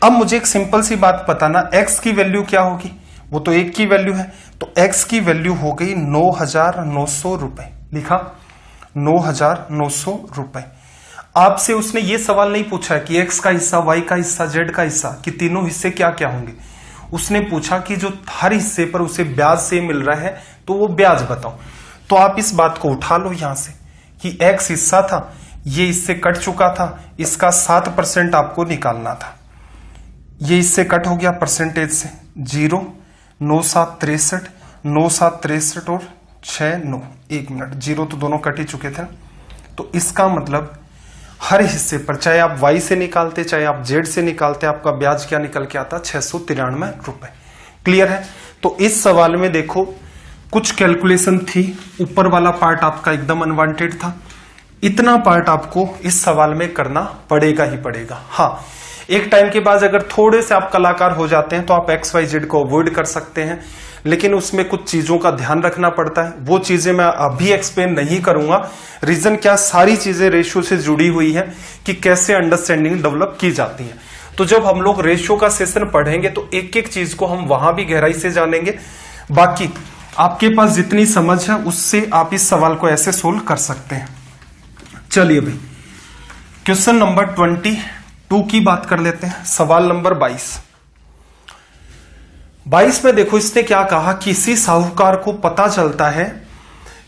S1: अब मुझे एक सिंपल सी बात बताना, x की वैल्यू क्या होगी, वो तो 1 की वैल्यू है, तो x की वैल्यू हो गई 9,900 रुपए, लिखा 9,900 रुपए। आपसे उसने ये सवाल नहीं पूछा कि x का हिस्सा, y का हिस्सा, z का हिस्सा, कि तीनों हिस्से क्या क्या होंगे। उसने पूछा कि जो हर हिस्से पर उसे ब्याज से मिल रहा है तो वो ब्याज बताओ। तो आप इस बात को उठा लो यहां से कि x हिस्सा था, ये इससे कट चुका था, इसका 7% आपको निकालना था, ये इससे कट हो गया परसेंटेज से, 0, 9,763, 9,763 और 6,9, 1 मिनट, 0 तो दोनों कट ही चुके थे। तो इसका मतलब हर हिस्से पर चाहे आप y से निकालते चाहे आप z से निकालते, आपका ब्याज क्या निकल के आता, 693 रुपए। क्लियर है। तो इस सवाल में देखो कुछ कैलकुलेशन थी, ऊपर वाला पार्ट आपका एकदम अनवांटेड था, इतना पार्ट आपको इस सवाल में करना पड़ेगा ही पड़ेगा। हाँ, एक टाइम के बाद अगर थोड़े से आप कलाकार हो जाते हैं तो आप XYZ को अवॉइड कर सकते हैं, लेकिन उसमें कुछ चीजों का ध्यान रखना पड़ता है। वो चीजें मैं अभी एक्सप्लेन नहीं करूंगा। रीजन क्या, सारी चीजें रेशियो से जुड़ी हुई है कि कैसे अंडरस्टैंडिंग डेवलप की जाती है। तो जब हम लोग रेशियो का सेशन पढ़ेंगे तो एक एक चीज को हम वहां भी गहराई से जानेंगे। बाकी आपके पास जितनी समझ है उससे आप इस सवाल को ऐसे सोल्व कर सकते हैं। चलिए भाई, क्वेश्चन नंबर 22 की बात कर लेते हैं। सवाल नंबर 22 में देखो इसने क्या कहा, किसी साहूकार को पता चलता है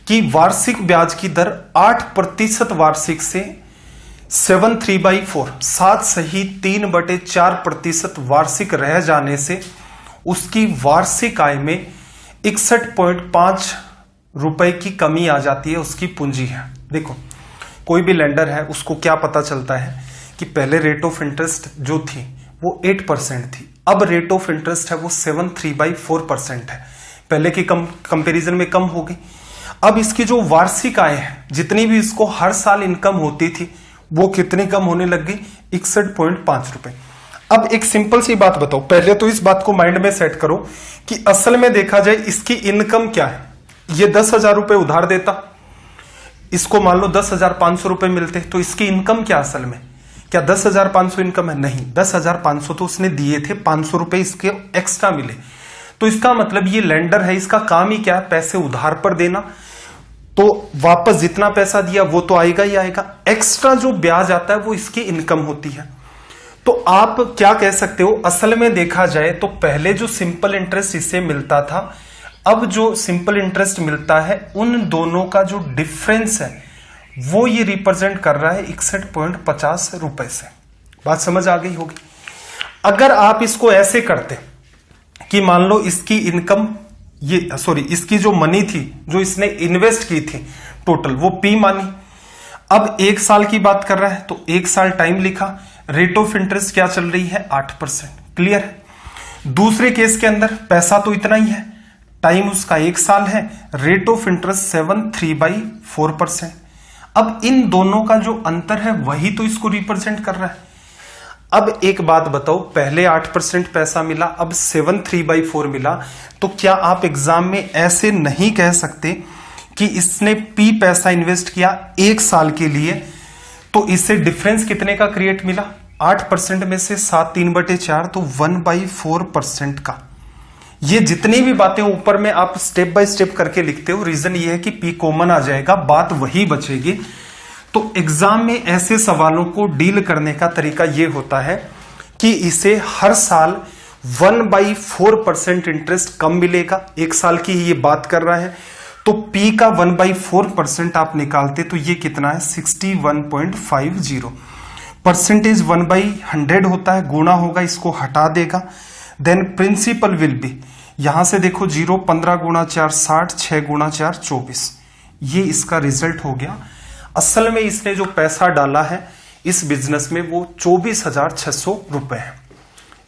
S1: कि वार्षिक ब्याज की दर 8% वार्षिक से 7/3 7 सही 3/4% वार्षिक रह जाने से उसकी वार्षिक आय में 61.5 रुपए की कमी आ जाती है, उसकी पूंजी है। देखो कोई भी लेंडर है उसको क्या पता चलता है कि पहले रेट ऑफ इंटरेस्ट जो थी वो 8% थी, अब रेट ऑफ इंटरेस्ट है वो 7/3 है, पहले की कंपैरिजन में कम हो गई। अब इसकी जो वार्षिक आय है, जितनी भी इसको हर साल इनकम होती थी वो कितनी कम होने लग गई, 61.5 रुपए। अब एक सिंपल सी बात बताओ, पहले तो इस बात को माइंड में सेट करो कि असल में देखा जाए इसकी इनकम क्या है। ये 10,000 रुपए उधार देता, इसको मान लो 10,500 रुपए मिलते, तो इसकी इनकम क्या असल में, क्या 10,500 इनकम है? नहीं, 10,500 तो उसने दिए थे, 500 रुपए इसके एक्स्ट्रा मिले। तो इसका मतलब ये लेंडर है, इसका काम ही क्या है, पैसे उधार पर देना। तो वापस जितना पैसा दिया वो तो आएगा ही आएगा, एक्स्ट्रा जो ब्याज आता है वो इसकी इनकम होती है। तो आप क्या कह सकते हो, असल में देखा जाए तो पहले जो सिंपल इंटरेस्ट इससे मिलता था, अब जो सिंपल इंटरेस्ट मिलता है, उन दोनों का जो डिफरेंस है वो ये रिप्रेजेंट कर रहा है 61.50 रुपए से। बात समझ आ गई होगी। अगर आप इसको ऐसे करते कि मान लो इसकी इनकम इसकी जो मनी थी जो इसने इन्वेस्ट की थी टोटल, वो P मानी। अब 1 साल की बात कर रहा है तो 1 साल टाइम लिखा, रेट ऑफ इंटरेस्ट क्या चल रही है 8%। क्लियर है। दूसरे केस के अंदर पैसा तो इतना ही है, टाइम उसका 1 साल है, रेट ऑफ इंटरेस्ट 73/4%। अब इन दोनों का जो अंतर है वही तो इसको रिप्रेजेंट कर रहा है। अब एक बात बताओ, पहले 8% पैसा मिला, अब 73/4 मिला, तो क्या आप एग्जाम में ऐसे नहीं कह सकते कि इसने P पैसा इन्वेस्ट किया 1 साल के लिए, तो इससे डिफरेंस कितने का क्रिएट मिला? 8% में से 7 3/4, तो 1/4% का। ये जितनी भी बातें ऊपर में आप स्टेप बाय स्टेप करके लिखते हो, रीजन ये है कि P कॉमन आ जाएगा, बात वही बचेगी। तो एग्जाम में ऐसे सवालों को डील करने का तरीका ये होता है कि इसे हर साल 1/4% इंटरेस्ट कम मिलेगा। 1 साल की ये बात कर रहा है, तो P का 1/4% आप निकालते तो ये कितना है? 61.50। परसेंटेज 1/100 होता है, गुणा होगा, इसको हटा देगा। देन प्रिंसिपल विल बी, यहां से देखो 0, 15 गुणा 4 60, 6 गुणा 4 24। ये इसका रिजल्ट हो गया। असल में इसने जो पैसा डाला है इस बिजनेस में वो 24,600 रुपए है।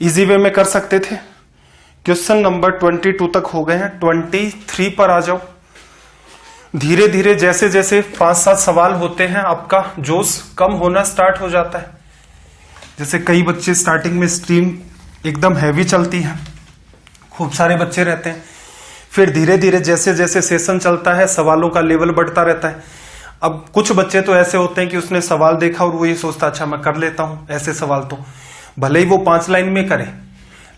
S1: इजी वे में कर सकते थे। क्वेश्चन नंबर 22 तक हो गए हैं, 23 पर आ जाओ। धीरे धीरे जैसे जैसे 5-7 सवाल होते हैं आपका जोश कम होना स्टार्ट हो जाता है। जैसे कई बच्चे स्टार्टिंग में स्ट्रीम एकदम हैवी चलती है, खूब सारे बच्चे रहते हैं, फिर धीरे धीरे जैसे जैसे सेशन चलता है सवालों का लेवल बढ़ता रहता है। अब कुछ बच्चे तो ऐसे होते हैं कि उसने सवाल देखा और वो ये सोचता अच्छा मैं कर लेता हूं ऐसे सवाल, तो भले ही वो 5 लाइन में करे,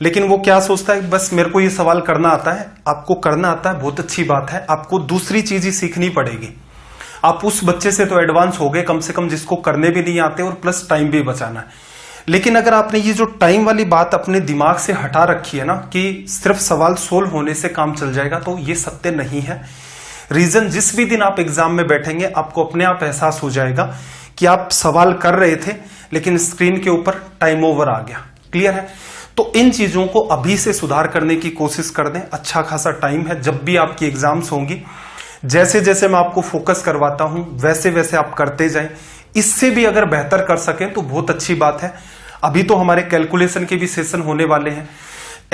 S1: लेकिन वो क्या सोचता है बस मेरे को ये सवाल करना आता है। आपको करना आता है, बहुत अच्छी बात है, आपको दूसरी चीज ही सीखनी पड़ेगी। आप उस बच्चे से तो एडवांस हो गए कम से कम जिसको करने भी नहीं आते और प्लस टाइम भी बचाना है। लेकिन अगर आपने ये जो टाइम वाली बात अपने दिमाग से हटा रखी है ना कि सिर्फ सवाल सोल्व होने से काम चल जाएगा, तो ये सत्य नहीं है। रीजन, जिस भी दिन आप एग्जाम में बैठेंगे आपको अपने आप एहसास हो जाएगा कि आप सवाल कर रहे थे लेकिन स्क्रीन के ऊपर टाइम ओवर आ गया। क्लियर है। तो इन चीजों को अभी से सुधार करने की कोशिश कर दें। अच्छा खासा टाइम है, जब भी आपकी एग्जाम्स होंगी जैसे जैसे मैं आपको फोकस करवाता हूं वैसे वैसे आप करते जाएं। इससे भी अगर बेहतर कर सकें तो बहुत अच्छी बात है। अभी तो हमारे कैलकुलेशन के भी सेशन होने वाले हैं।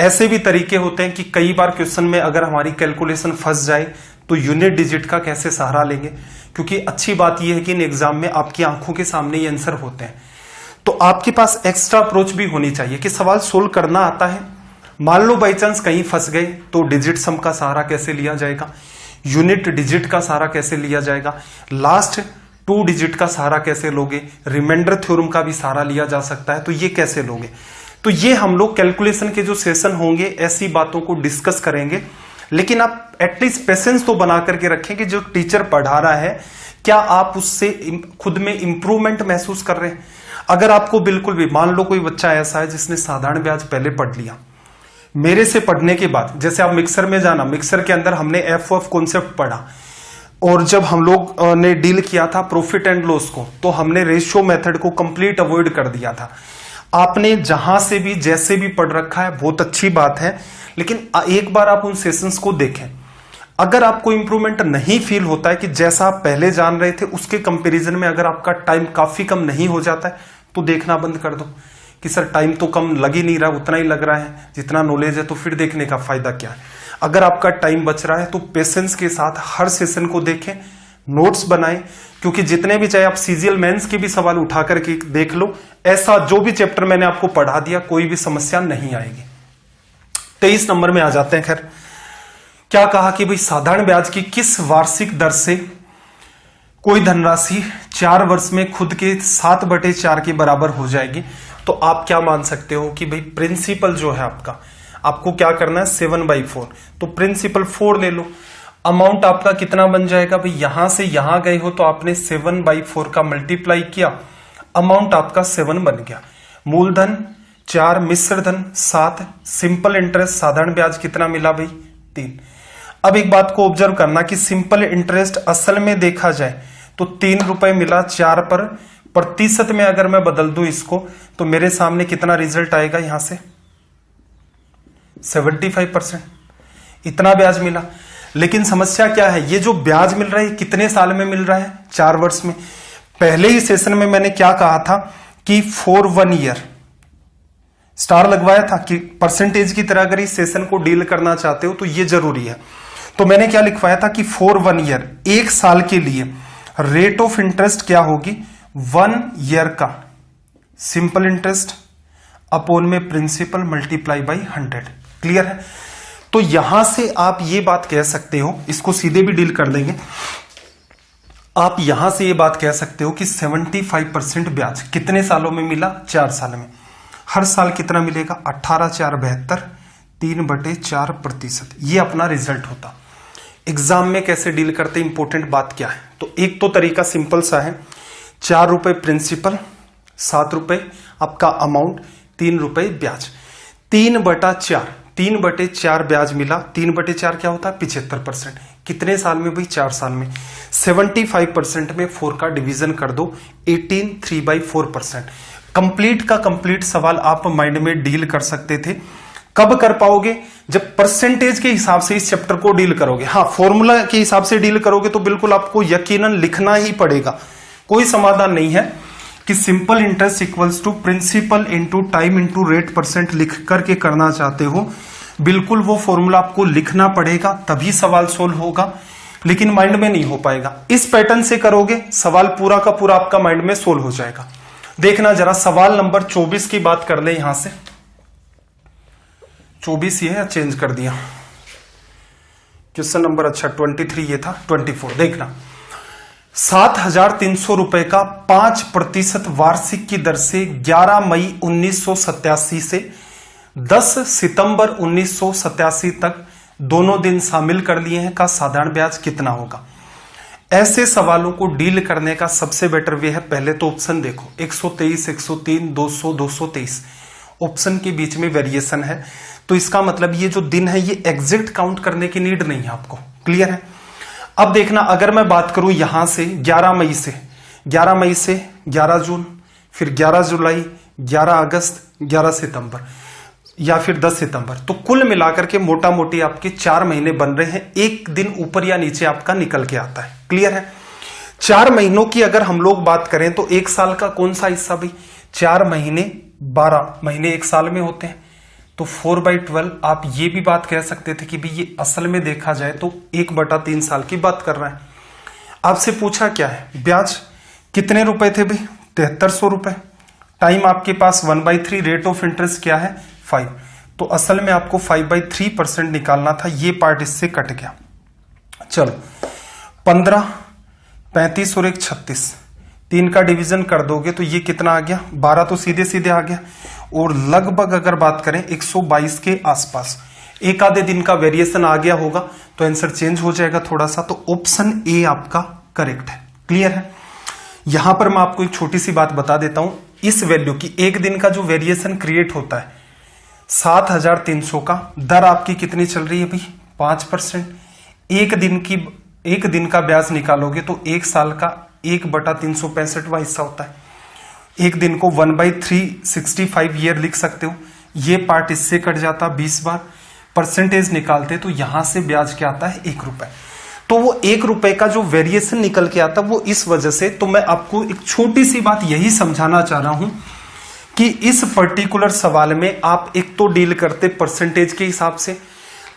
S1: ऐसे भी तरीके होते हैं कि कई बार क्वेश्चन में अगर हमारी कैलकुलेशन फंस जाए तो यूनिट डिजिट का कैसे सहारा लेंगे, क्योंकि अच्छी बात यह है कि इन एग्जाम में आपकी आंखों के सामने ये आंसर होते हैं। तो आपके पास एक्स्ट्रा अप्रोच भी होनी चाहिए कि सवाल सोल्व करना आता है, मान लो बाई चांस कहीं फंस गए तो डिजिट सम का सहारा कैसे लिया जाएगा, यूनिट डिजिट का सहारा कैसे लिया जाएगा, लास्ट 2 डिजिट का सहारा कैसे लोगे, रिमाइंडर थ्योरम का भी सहारा लिया जा सकता है, तो ये कैसे लोगे। तो ये हम लोग कैलकुलेशन के जो सेशन होंगे ऐसी बातों को डिस्कस करेंगे। लेकिन आप एटलीस्ट पेशेंस तो बना करके रखें कि जो टीचर पढ़ा रहा है क्या आप उससे खुद में इंप्रूवमेंट महसूस कर रहे हैं। अगर आपको बिल्कुल भी, मान लो कोई बच्चा ऐसा है जिसने साधारण ब्याज पहले पढ़ लिया, मेरे से पढ़ने के बाद जैसे आप मिक्सर में जाना, मिक्सर के अंदर हमने एफ ऑफ कॉन्सेप्ट पढ़ा, और जब हम लोग ने डील किया था प्रॉफिट एंड लॉस को तो हमने रेशियो मेथड को कंप्लीट अवॉइड कर दिया था। आपने जहां से भी जैसे भी पढ़ रखा है बहुत अच्छी बात है, लेकिन एक बार आप उन सेशंस को देखें। अगर आपको इंप्रूवमेंट नहीं फील होता है कि जैसा आप पहले जान रहे थे उसके कंपैरिजन में अगर आपका टाइम काफी कम नहीं हो जाता है तो देखना बंद कर दो कि सर टाइम तो कम लग ही नहीं रहा, उतना ही लग रहा है जितना नॉलेज है, तो फिर देखने का फायदा क्या है। अगर आपका टाइम बच रहा है तो पेशेंस के साथ हर सेशन को देखें, नोट्स बनाएं, क्योंकि जितने भी चाहे आप सीजीएल मेंस के भी सवाल उठा करके देख लो, ऐसा जो भी चैप्टर मैंने आपको पढ़ा दिया कोई भी समस्या नहीं आएगी। 23 नंबर में आ जाते हैं। खैर, क्या कहा कि भाई साधारण ब्याज की किस वार्षिक दर से कोई धनराशि 4 वर्ष में खुद के 7/4 के बराबर हो जाएगी। तो आप क्या मान सकते हो कि भाई प्रिंसिपल जो है आपको क्या करना है 7/4, तो प्रिंसिपल 4 ले लो। अमाउंट आपका कितना बन जाएगा भाई, यहां से यहां गए हो तो आपने 7/4 का मल्टीप्लाई किया, अमाउंट आपका 7 बन गया। मूलधन 4, मिश्र धन 7, सिंपल इंटरेस्ट साधारण ब्याज कितना मिला भाई 3। अब एक बात को ऑब्जर्व करना कि सिंपल इंटरेस्ट असल में देखा जाए तो 3 रुपए मिला 4 पर, प्रतिशत में अगर मैं बदल दूं इसको तो मेरे सामने कितना रिजल्ट आएगा, यहां से 75%, इतना ब्याज मिला। लेकिन समस्या क्या है, ये जो ब्याज मिल रहा है कितने साल में मिल रहा है, 4 वर्ष में। पहले ही सेशन में मैंने क्या कहा था कि फॉर 1 ईयर, स्टार लगवाया था कि परसेंटेज की तरह अगर इस सेशन को डील करना चाहते हो तो ये जरूरी है। तो मैंने क्या लिखवाया था कि फॉर 1 ईयर, 1 साल के लिए रेट ऑफ इंटरेस्ट क्या होगी, 1 ईयर का सिंपल इंटरेस्ट अपॉन में प्रिंसिपल मल्टीप्लाई बाई 100। क्लियर है? तो यहां से आप ये बात कह सकते हो, इसको सीधे भी डील कर देंगे, आप यहां से ये बात कह सकते हो कि 75% ब्याज कितने सालों में मिला, 4 साल में। हर साल कितना मिलेगा, 18 4 72, 3/4%। ये अपना रिजल्ट होता। एग्जाम में कैसे डील करते, इंपॉर्टेंट बात क्या है, तो एक तो तरीका सिंपल सा है, 4 रुपए प्रिंसिपल, 7 रुपए आपका अमाउंट, 3 रुपए ब्याज, 3/4, 3/4 ब्याज मिला। 3/4 क्या होता है, 75%। कितने साल में भाई, 4 साल में। 75% में 4 का डिवीजन कर दो, 18 3/4%। कंप्लीट का कंप्लीट सवाल आप माइंड में डील कर सकते थे। कब कर पाओगे, जब परसेंटेज के हिसाब से इस चैप्टर को डील करोगे। हाँ, फॉर्मूला के हिसाब से डील करोगे तो बिल्कुल आपको यकीनन लिखना ही पड़ेगा, कोई समाधान नहीं है कि simple interest equals to principal into time into rate percent लिख करके करना चाहते हो। बिल्कुल वो फॉर्मूला आपको लिखना पड़ेगा, तभी सवाल सोल्व होगा, लेकिन माइंड में नहीं हो पाएगा। इस पैटर्न से करोगे सवाल पूरा का पूरा आपका माइंड में सोल्व हो जाएगा। देखना जरा, सवाल नंबर 24 की बात कर ले। यहां से 24 ही है या चेंज कर दिया, क्वेश्चन नंबर, अच्छा 23 ये था, 24 देखना। 7,300 रुपए का 5% वार्षिक की दर से 11 मई 1987 से 10 सितंबर 1987 तक दोनों दिन शामिल कर लिए हैं का साधारण ब्याज कितना होगा। ऐसे सवालों को डील करने का सबसे बेटर वे है, पहले तो ऑप्शन देखो, 123, 103, 200, 223 ऑप्शन के बीच में वेरिएशन है, तो इसका मतलब ये जो दिन है ये एग्जैक्ट काउंट करने की नीड नहीं है आपको। क्लियर है? अब देखना, अगर मैं बात करूं यहां से 11 मई से 11 जून, फिर 11 जुलाई, 11 अगस्त, 11 सितंबर या फिर 10 सितंबर, तो कुल मिलाकर के मोटा मोटी आपके 4 महीने बन रहे हैं। एक दिन ऊपर या नीचे आपका निकल के आता है। क्लियर है? 4 महीनों की अगर हम लोग बात करें तो एक साल का कौन सा हिस्सा भाई, 4 महीने 12 महीने एक साल में होते हैं, तो 4/12। आप ये भी बात कह सकते थे कि भाई ये असल में देखा जाए तो 1/3 साल की बात कर रहा है। आपसे पूछा क्या है, ब्याज कितने रुपए थे भाई, 7300 रुपए। टाइम आपके पास 1/3, रेट ऑफ इंटरेस्ट क्या है 5, तो असल में आपको 5/3% निकालना था। ये पार्ट इससे कट गया। चलो 15, 35 और 1 36, 3 का डिवीजन कर दोगे तो ये कितना आ गया, 12 तो सीधे सीधे आ गया। और लगभग अगर बात करें 122 के आसपास, एक आधे दिन का वेरिएशन आ गया होगा तो आंसर चेंज हो जाएगा थोड़ा सा। तो ऑप्शन ए आपका करेक्ट है। क्लियर है? यहां पर मैं आपको एक छोटी सी बात बता देता हूं, इस वैल्यू की एक दिन का जो वेरिएशन क्रिएट होता है 7,300 का, दर आपकी कितनी चल रही है भाई, 5%। एक दिन का ब्याज निकालोगे तो एक साल का 1/365 हिस्सा होता है। एक दिन को 1/365 ईयर लिख सकते हो। ये पार्ट इससे कट जाता 20 बार, परसेंटेज निकालते तो यहां से ब्याज क्या आता है, 1 रुपए। तो वो 1 रुपए का जो वेरिएशन निकल के आता वो इस वजह से। तो मैं आपको एक छोटी सी बात यही समझाना चाह रहा हूं कि इस पर्टिकुलर सवाल में आप एक तो डील करते परसेंटेज के हिसाब से,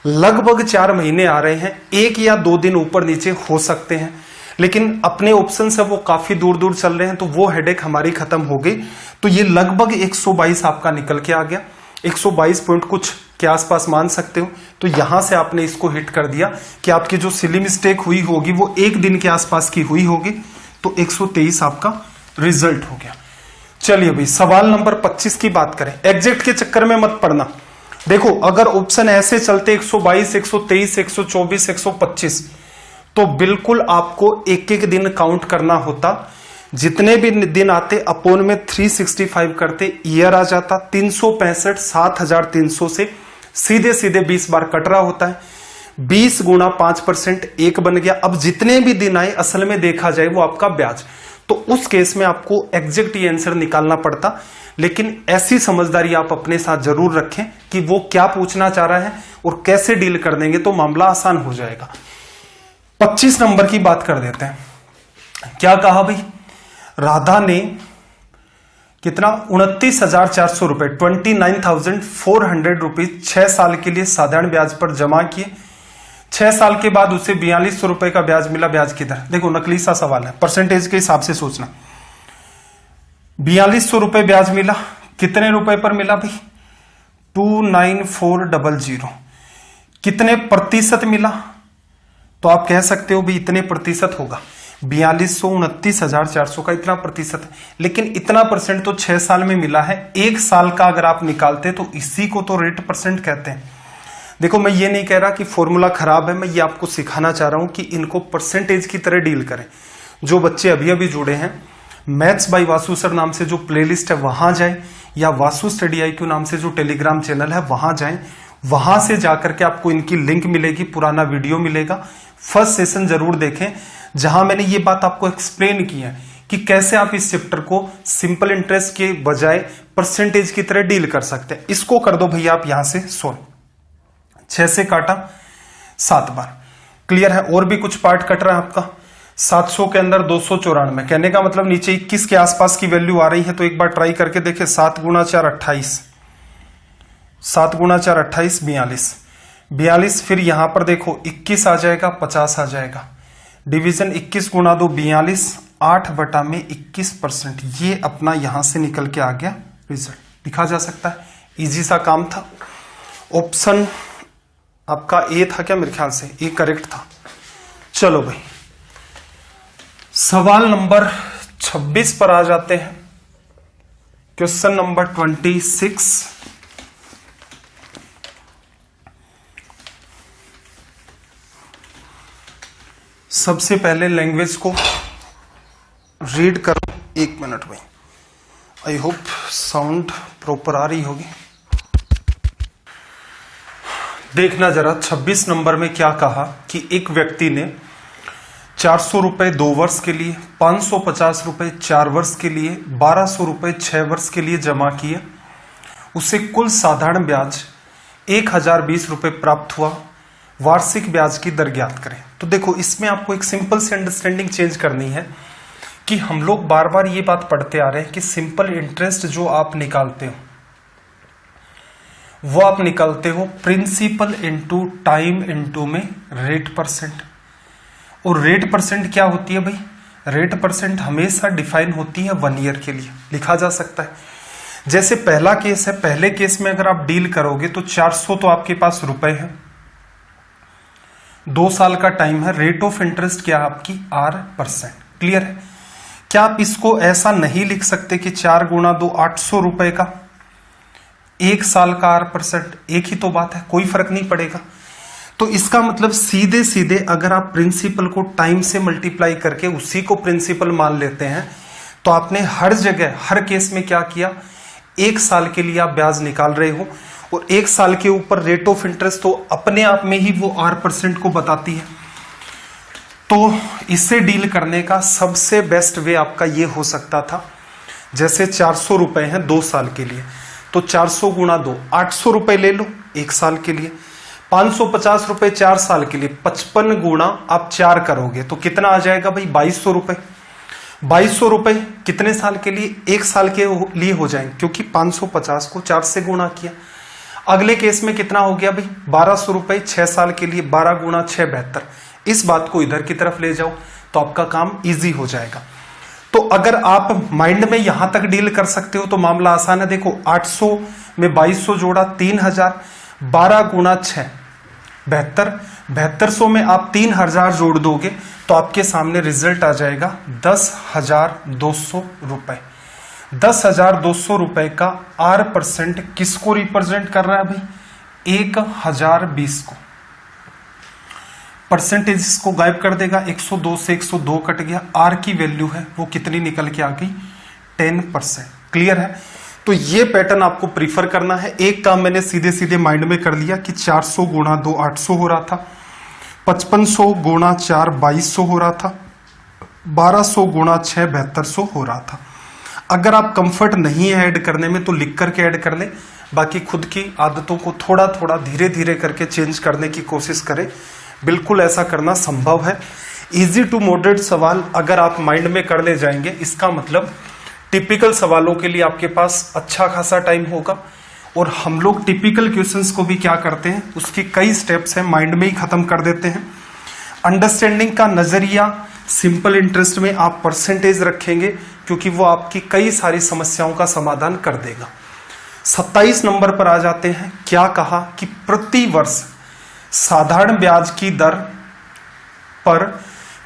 S1: लगभग 4 महीने आ रहे हैं, 1 या 2 दिन ऊपर नीचे हो सकते हैं, लेकिन अपने ऑप्शन से वो काफी दूर दूर चल रहे हैं, तो वो हेडेक हमारी खत्म हो गई। तो ये लगभग 122 आपका निकल के आ गया, 122 पॉइंट कुछ के आसपास मान सकते हो। तो यहां से आपने इसको हिट कर दिया कि आपकी जो सिली मिस्टेक हुई होगी वो 1 दिन के आसपास की हुई होगी, तो 123 आपका रिजल्ट हो गया। चलिए भाई, सवाल नंबर 25 की बात करें। एग्जैक्ट के चक्कर में मत पड़ना। देखो, अगर ऑप्शन ऐसे चलते 122, 123, 124, 125, तो बिल्कुल आपको एक एक दिन काउंट करना होता। जितने भी दिन आते अपोन में 365 करते, ईयर आ जाता 365, 7,300 से सीधे सीधे 20 बार कट रहा होता है। 20 गुणा 5% 1 बन गया। अब जितने भी दिन आए असल में देखा जाए वो आपका ब्याज, तो उस केस में आपको एग्जैक्ट ही आंसर निकालना पड़ता। लेकिन ऐसी समझदारी आप अपने साथ जरूर रखें कि वो क्या पूछना चाह रहा है और कैसे डील कर देंगे, तो मामला आसान हो जाएगा। 25 नंबर की बात कर देते हैं। क्या कहा भाई, राधा ने कितना 29,400 रुपए 29,400 रुपीज 6 साल के लिए साधारण ब्याज पर जमा किए। 6 साल के बाद उसे 4200 रुपए का ब्याज मिला। ब्याज की दर देखो नकली सा सवाल है, परसेंटेज के हिसाब से सोचना। 4200 रुपए ब्याज मिला, कितने रुपए पर मिला भाई 29400। कितने प्रतिशत मिला, तो आप कह सकते हो भाई इतने प्रतिशत होगा। 4200 29,400 का इतना प्रतिशत है, लेकिन इतना परसेंट तो 6 साल में मिला है। 1 साल का अगर आप निकालते तो इसी को तो रेट परसेंट कहते हैं। देखो मैं ये नहीं कह रहा कि फॉर्मूला खराब है, मैं ये आपको सिखाना चाह रहा हूं कि इनको परसेंटेज की तरह डील करें। जो बच्चे अभी अभी जुड़े हैं, मैथ्स बाय वासु सर नाम से जो प्लेलिस्ट है वहां जाए, या वासु स्टडी IQ नाम से जो टेलीग्राम चैनल है वहां जाएं। वहां से जाकर के आपको इनकी लिंक मिलेगी, पुराना वीडियो मिलेगा। फर्स्ट सेशन जरूर देखें, जहां मैंने ये बात आपको एक्सप्लेन की है कि कैसे आप इस चैप्टर को सिंपल इंटरेस्ट के बजाय परसेंटेज की तरह डील कर सकते हैं। इसको कर दो भैया आप यहां से 6 से काटा 7 बार। क्लियर है? और भी कुछ पार्ट कट रहा है आपका। 700 के अंदर 294, कहने का मतलब नीचे 21 के आसपास की वैल्यू आ रही है, तो एक बार ट्राई करके देखे। 7 गुणा 4 28, 7 गुणा 4 28 42। फिर यहां पर देखो 21 आ जाएगा, 50 आ जाएगा। डिवीजन 21 गुणा 2 42, 8 बटा में 21%। ये अपना यहां से निकल के आ गया रिजल्ट। लिखा जा सकता है, इजी सा काम था। ऑप्शन आपका ए था क्या, मेरे ख्याल से ए करेक्ट था। चलो भाई सवाल नंबर 26 पर आ जाते हैं। Question number 26। सबसे पहले लैंग्वेज को रीड करो। 1 मिनट भाई, आई होप साउंड प्रॉपर आ रही होगी। देखना जरा 26 नंबर में क्या कहा कि एक व्यक्ति ने 400 रुपए 2 वर्ष के लिए, 550 रुपए 4 वर्ष के लिए, 1200 रुपए 6 वर्ष के लिए जमा किए। उसे कुल साधारण ब्याज 1020 रुपए प्राप्त हुआ। वार्षिक ब्याज की दर ज्ञात करें। तो देखो इसमें आपको एक सिंपल सी अंडरस्टैंडिंग चेंज करनी है कि हम लोग बार बार ये बात पढ़ते आ रहे हैं कि सिंपल इंटरेस्ट जो आप निकालते हो वो आप निकालते हो प्रिंसिपल इनटू टाइम इनटू में रेट परसेंट। और रेट परसेंट क्या होती है भाई, रेट परसेंट हमेशा डिफाइन होती है 1 ईयर के लिए। लिखा जा सकता है जैसे पहला केस है, पहले केस में अगर आप डील करोगे तो 400 तो आपके पास रुपए है, 2 साल का टाइम है, रेट ऑफ इंटरेस्ट क्या है आपकी R%। क्लियर है? क्या आप इसको ऐसा नहीं लिख सकते कि 4 गुणा 2 800 रुपए का 1 साल का R%? एक ही तो बात है, कोई फर्क नहीं पड़ेगा। तो इसका मतलब सीधे सीधे अगर आप प्रिंसिपल को टाइम से मल्टीप्लाई करके उसी को प्रिंसिपल मान लेते हैं तो आपने हर जगह हर केस में क्या किया, 1 साल के लिए आप ब्याज निकाल रहे हो और 1 साल के ऊपर रेट ऑफ इंटरेस्ट तो अपने आप में ही वो R% को बताती है। तो इससे डील करने का सबसे बेस्ट वे आपका ये हो सकता था, जैसे 400 रुपए हैं 2 साल के लिए, तो 400 गुणा 2 800 रुपए ले लो 1 साल के लिए, 550 रुपए 4 साल के लिए, 55 गुणा आप 4 करोगे तो कितना आ जाएगा भाई 2200 रुपए। 2200 रुपए कितने साल के लिए, 1 साल के लिए हो जाएंगे, क्योंकि 550 को 4 से गुणा किया। अगले केस में कितना हो गया भाई 1200 रुपए 6 साल के लिए, 12 गुणा 6 72। इस बात को इधर की तरफ ले जाओ तो आपका काम इजी हो जाएगा। तो अगर आप माइंड में यहां तक डील कर सकते हो तो मामला आसान है। देखो 800 में 2200 जोड़ा 3000, 12 गुणा 6 72, 7200 में आप 3000 जोड़ दोगे तो आपके सामने रिजल्ट आ जाएगा 10,200 रुपए। 10,200 रुपए का R% किसको रिप्रेजेंट कर रहा है भाई, 1020 को। परसेंटेज को गायब कर देगा, 102 से 102 कट गया, R की वैल्यू है वो कितनी निकल के आ गई 10%। क्लियर है? तो ये पैटर्न आपको प्रीफर करना है। एक काम मैंने सीधे सीधे माइंड में कर लिया कि 400 गुणा 2 800 हो रहा था, 5500 गुणा 4 2200 हो रहा था, 1200 गुणा 6 7200 हो रहा था। अगर आप कंफर्ट नहीं है ऐड करने में तो लिख करके ऐड कर ले, बाकी खुद की आदतों को थोड़ा थोड़ा धीरे धीरे करके चेंज करने की कोशिश करें। बिल्कुल ऐसा करना संभव है। इजी टू मॉडरेट सवाल अगर आप माइंड में कर ले जाएंगे, इसका मतलब टिपिकल सवालों के लिए आपके पास अच्छा खासा टाइम होगा। और हम लोग टिपिकल क्वेश्चंस को भी क्या करते हैं, उसकी कई स्टेप्स हैं, माइंड में ही खत्म कर देते हैं। अंडरस्टैंडिंग का नजरिया सिंपल इंटरेस्ट में आप परसेंटेज रखेंगे, क्योंकि वो आपकी कई सारी समस्याओं का समाधान कर देगा। 27 नंबर पर आ जाते हैं। क्या कहा कि प्रति वर्ष साधारण ब्याज की दर पर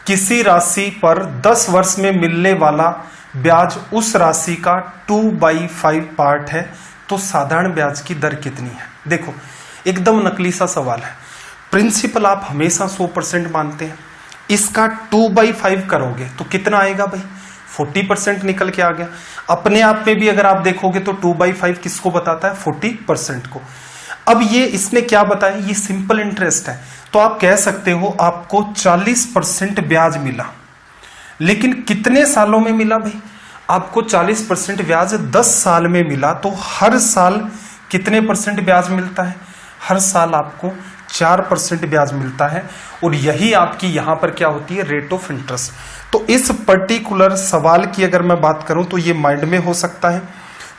S1: किसी राशि पर 10 वर्ष में मिलने वाला ब्याज उस राशि का 2/5 पार्ट है, तो साधारण ब्याज की दर कितनी है। देखो एकदम नकली सा सवाल है। प्रिंसिपल आप हमेशा 100% मानते हैं, इसका 2/5 करोगे तो कितना आएगा भाई, 40% निकल के आ गया। अपने आप में भी अगर आप देखोगे तो 2/5 किसको बताता है, 40% को। अब ये इसने क्या बताया, ये सिंपल इंटरेस्ट है, तो आप कह सकते हो आपको 40% ब्याज मिला। लेकिन कितने सालों में मिला भाई, आपको 40% ब्याज 10 साल में मिला, तो हर साल कितने परसेंट ब्याज मिलता है, हर साल आपको 4% ब्याज मिलता है। और यही आपकी यहां पर क्या होती है, रेट ऑफ इंटरेस्ट। तो इस पर्टिकुलर सवाल की अगर मैं बात करूं तो ये माइंड में हो सकता है।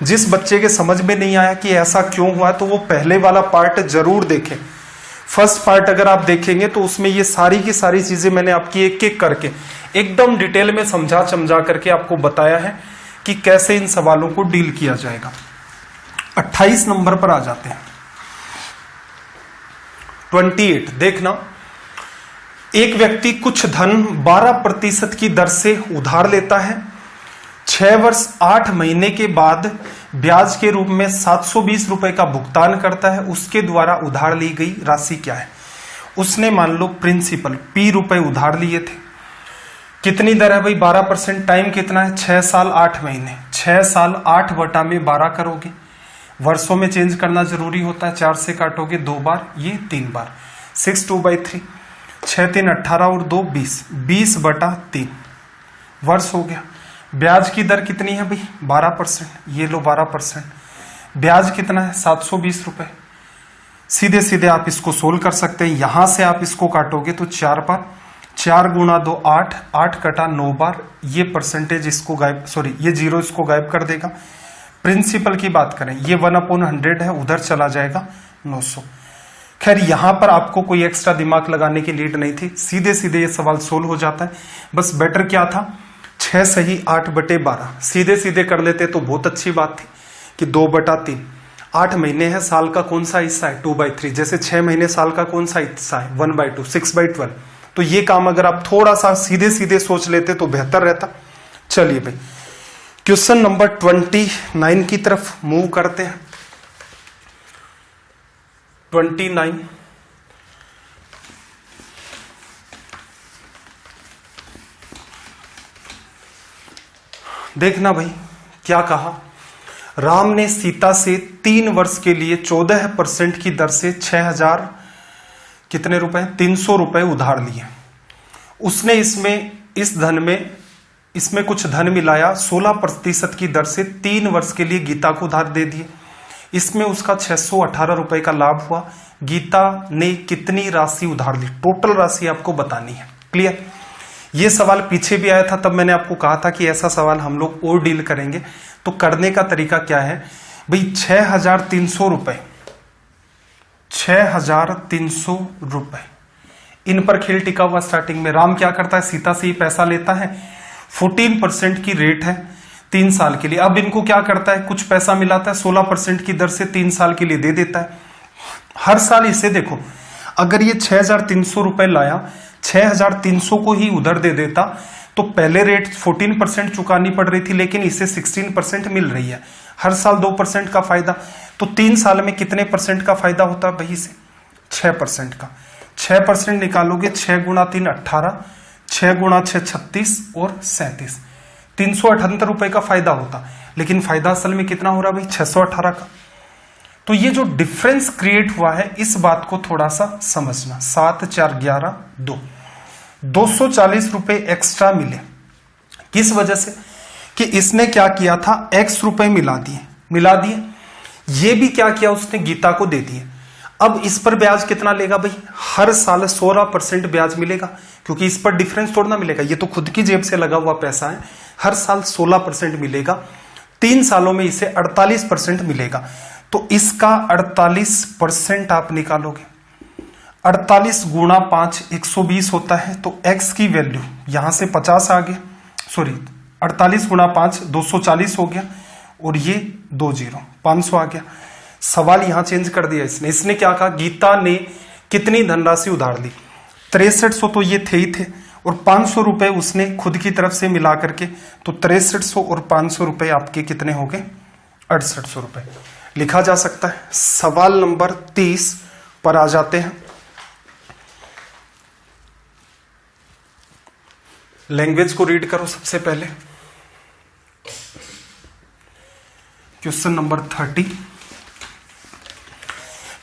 S1: जिस बच्चे के समझ में नहीं आया कि ऐसा क्यों हुआ, तो वो पहले वाला पार्ट जरूर देखें। फर्स्ट पार्ट अगर आप देखेंगे तो उसमें ये सारी की सारी चीजें मैंने आपकी एक एक करके एकदम डिटेल में समझा करके आपको बताया है कि कैसे इन सवालों को डील किया जाएगा। 28 नंबर पर आ जाते हैं। 28 देखना, एक व्यक्ति कुछ धन 12% की दर से उधार लेता है। 6 वर्ष 8 महीने के बाद ब्याज के रूप में 720 रुपए का भुगतान करता है। उसके द्वारा उधार ली गई राशि क्या है। उसने मान लो प्रिंसिपल P रुपए उधार लिए थे। कितनी दर है भाई, 12%। टाइम कितना है, 6 साल 8 महीने। 6 साल 8 बटा में 12 करोगे, वर्षों में चेंज करना जरूरी होता है। 4 से काटोगे 2 बार, ये 3 बार। 6 2/3, 6 3 18 और 2 20, 20/3 वर्ष हो गया। ब्याज की दर कितनी है भाई, 12%। ये लो 12%। ब्याज कितना है, 720 रुपए। सीधे सीधे आप इसको सोल्व कर सकते हैं। यहां से आप इसको काटोगे तो 4 बार, 4 गुणा 2 8, 8 कटा 9 बार। ये परसेंटेज इसको गायब, सॉरी ये 0 इसको गायब कर देगा। प्रिंसिपल की बात करें, ये 1/100 है, उधर चला जाएगा 900। खैर यहां पर आपको कोई एक्स्ट्रा दिमाग लगाने की नीड नहीं थी, सीधे सीधे ये सवाल सोल्व हो जाता है। बस बेटर क्या था, 6 सही 8/12 सीधे सीधे कर लेते तो बहुत अच्छी बात थी कि 2/3। 8 महीने है, साल का कौन सा हिस्सा है, 2/3। जैसे 6 महीने साल का कौन सा हिस्सा है, 1/2, 6/12। तो ये काम अगर आप थोड़ा सा सीधे सीधे सोच लेते तो बेहतर रहता। चलिए भाई क्वेश्चन नंबर 29 की तरफ मूव करते हैं। 29 देखना भाई, क्या कहा। राम ने सीता से 3 वर्ष के लिए 14% की दर से 6000 कितने रुपए, 300 रुपए उधार लिए। उसने इसमें कुछ धन मिलाया, 16% की दर से 3 वर्ष के लिए गीता को उधार दे दिए। इसमें उसका 618 रुपए का लाभ हुआ। गीता ने कितनी राशि उधार ली, टोटल राशि आपको बतानी है। क्लियर। ये सवाल पीछे भी आया था, तब मैंने आपको कहा था कि ऐसा सवाल हम लोग और डील करेंगे। तो करने का तरीका क्या है भाई, 6300 रुपए, 6300 रुपए, इन पर खेल टिका हुआ। स्टार्टिंग में राम क्या करता है, सीता से ही पैसा लेता है, 14% की रेट है 3 साल के लिए। अब इनको क्या करता है, कुछ पैसा मिलाता है, 16% की दर से 3 साल के लिए दे देता है। हर साल इसे देखो, अगर ये 6300 रुपए लाया, 6300 को ही उधर दे देता तो पहले रेट 14% चुकानी पड़ रही थी, लेकिन इसे 16% मिल रही है। हर साल 2% का फायदा, तो 3 साल में कितने परसेंट का फायदा होता है भाई इसे, 6% का। 6% निकालोगे, 6 गुणा 3 18, 6 गुणा 6 36 और 37, 378 रुपए का फायदा होता। लेकिन फायदा असल में कितना हो रहा भाई, 618 का। तो ये जो डिफरेंस क्रिएट हुआ है, इस बात को थोड़ा सा समझना। 7 4 11 2, 240 रुपए एक्स्ट्रा मिले। किस वजह से कि इसने क्या किया था, x रुपए मिला दिए। ये भी क्या किया, उसने गीता को दे दिए। अब इस पर ब्याज कितना लेगा भाई, हर साल 16% ब्याज मिलेगा, क्योंकि इस पर डिफरेंस थोड़ा ना मिलेगा, ये तो खुद की जेब से लगा हुआ पैसा है। हर साल 16% मिलेगा, 3 सालों में इसे 48% मिलेगा। तो इसका 48% आप निकालोगे, 48 गुणा 5 120 होता है। तो x की वैल्यू यहां से 50 आ गया, सॉरी 48 गुणा 5 240 हो गया, और ये 20 500 आ गया। सवाल यहां चेंज कर दिया इसने क्या कहा, गीता ने कितनी धनराशि उधार ली। 6300 तो ये थे ही थे, और 500 रुपए उसने खुद की तरफ से मिला करके, तो 6300 और 500 रुपए आपके कितने हो गए, 6800 रुपए लिखा जा सकता है। सवाल नंबर 30 पर आ जाते हैं। लैंग्वेज को रीड करो सबसे पहले। Question number 30।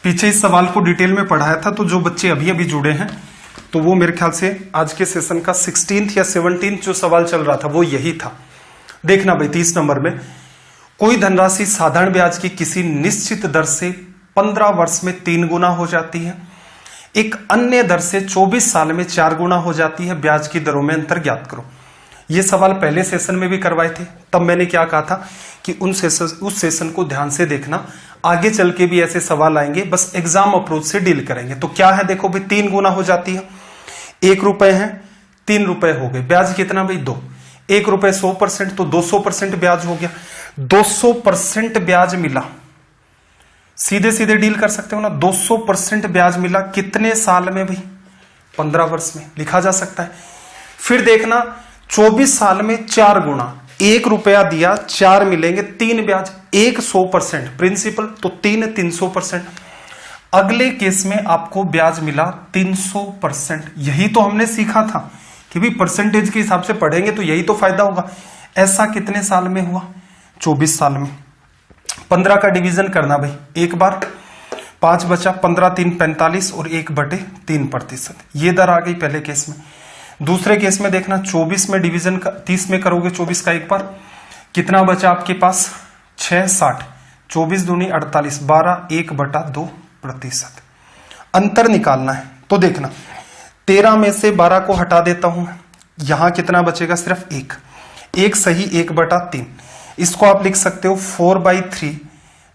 S1: पीछे इस सवाल को डिटेल में पढ़ाया था, तो जो बच्चे अभी अभी जुड़े हैं तो वो मेरे ख्याल से आज के सेशन का 16th या 17th जो सवाल चल रहा था वो यही था। देखना भाई, 30 नंबर में कोई धनराशि साधारण ब्याज की किसी निश्चित दर से 15 वर्ष में 3 गुना हो जाती है, एक अन्य दर से 24 साल में 4 गुना हो जाती है, ब्याज की दरों में अंतर ज्ञात करो। ये सवाल पहले सेशन में भी करवाए थे, तब मैंने क्या कहा था कि उस सेशन को ध्यान से देखना, आगे चल के भी ऐसे सवाल आएंगे, बस एग्जाम अप्रोच से डील करेंगे। तो क्या है, देखो भाई 3 गुना हो जाती है, 1 रुपए है 3 रुपए हो गए, ब्याज कितना भाई 2, 1 रुपए 100% तो 200% ब्याज हो गया, 200% ब्याज मिला, सीधे सीधे डील कर सकते हो ना, 200% ब्याज मिला कितने साल में भाई, 15 वर्ष में लिखा जा सकता है। फिर देखना 24 साल में 4 गुना, 1 रुपया दिया 4 मिलेंगे, 3 ब्याज, 1 100% प्रिंसिपल तो 3 300%। अगले केस में आपको ब्याज मिला 300%। यही तो हमने सीखा था कि भी परसेंटेज के हिसाब से पढ़ेंगे तो यही तो फायदा होगा। ऐसा कितने साल में हुआ, 24 साल में। 15 का डिवीजन करना भाई एक बार, 5 बचा, 15 3 45 और 1/3%। ये दर आ गई पहले केस में। दूसरे केस में देखना 24 में डिवीजन 30 में करोगे 24 का एक बार, कितना बचा आपके पास 6 60, 24 दूनी 48, 12 1/2%। अंतर निकालना है तो देखना 13 में से 12 को हटा देता हूं, यहां कितना बचेगा, सिर्फ 1 सही 1/3। इसको आप लिख सकते हो 4/3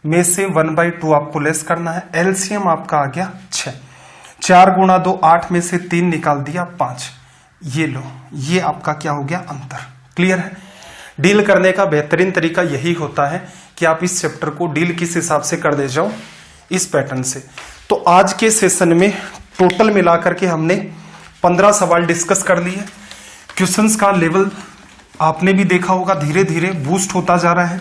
S1: में से 1/2 आपको लेस करना है। एलसीएम आपका आ गया 6, 4 गुणा 2 8 में से 3 निकाल दिया 5। ये लो, ये आपका क्या हो गया, अंतर। क्लियर है। डील करने का बेहतरीन तरीका यही होता है कि आप इस चैप्टर को डील किस हिसाब से कर दे जाओ, इस पैटर्न से। तो आज के सेशन में टोटल मिलाकर के हमने 15 सवाल डिस्कस कर लिए। क्वेश्चंस का लेवल आपने भी देखा होगा धीरे धीरे बूस्ट होता जा रहा है।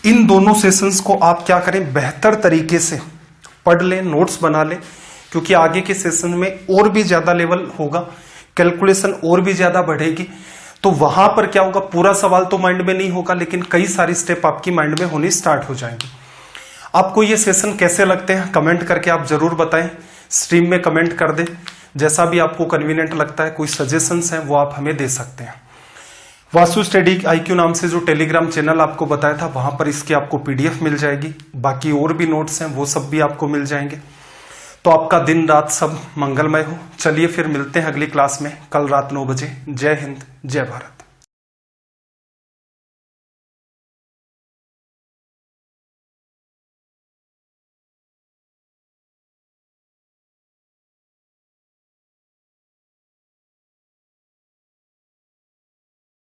S1: इन दोनों सेशंस को आप क्या करें, बेहतर तरीके से पढ़ लें, नोट्स बना लें, क्योंकि आगे के सेशन में और भी ज्यादा लेवल होगा, कैलकुलेशन और भी ज्यादा बढ़ेगी। तो वहां पर क्या होगा, पूरा सवाल तो माइंड में नहीं होगा, लेकिन कई सारी स्टेप आपकी माइंड में होनी स्टार्ट हो जाएंगी। आपको ये सेशन कैसे लगते हैं कमेंट करके आप जरूर बताएं, स्ट्रीम में कमेंट कर दें, जैसा भी आपको कन्वीनियंट लगता है। कोई सजेशंस हैं वो आप हमें दे सकते हैं। वासु स्टडी IQ नाम से जो टेलीग्राम चैनल आपको बताया था, वहां पर इसकी आपको PDF मिल जाएगी, बाकी और भी नोट्स हैं वो सब भी आपको मिल जाएंगे। तो आपका दिन रात सब मंगलमय हो। चलिए फिर मिलते हैं अगली क्लास में कल रात 9 बजे। जय हिंद, जय भारत।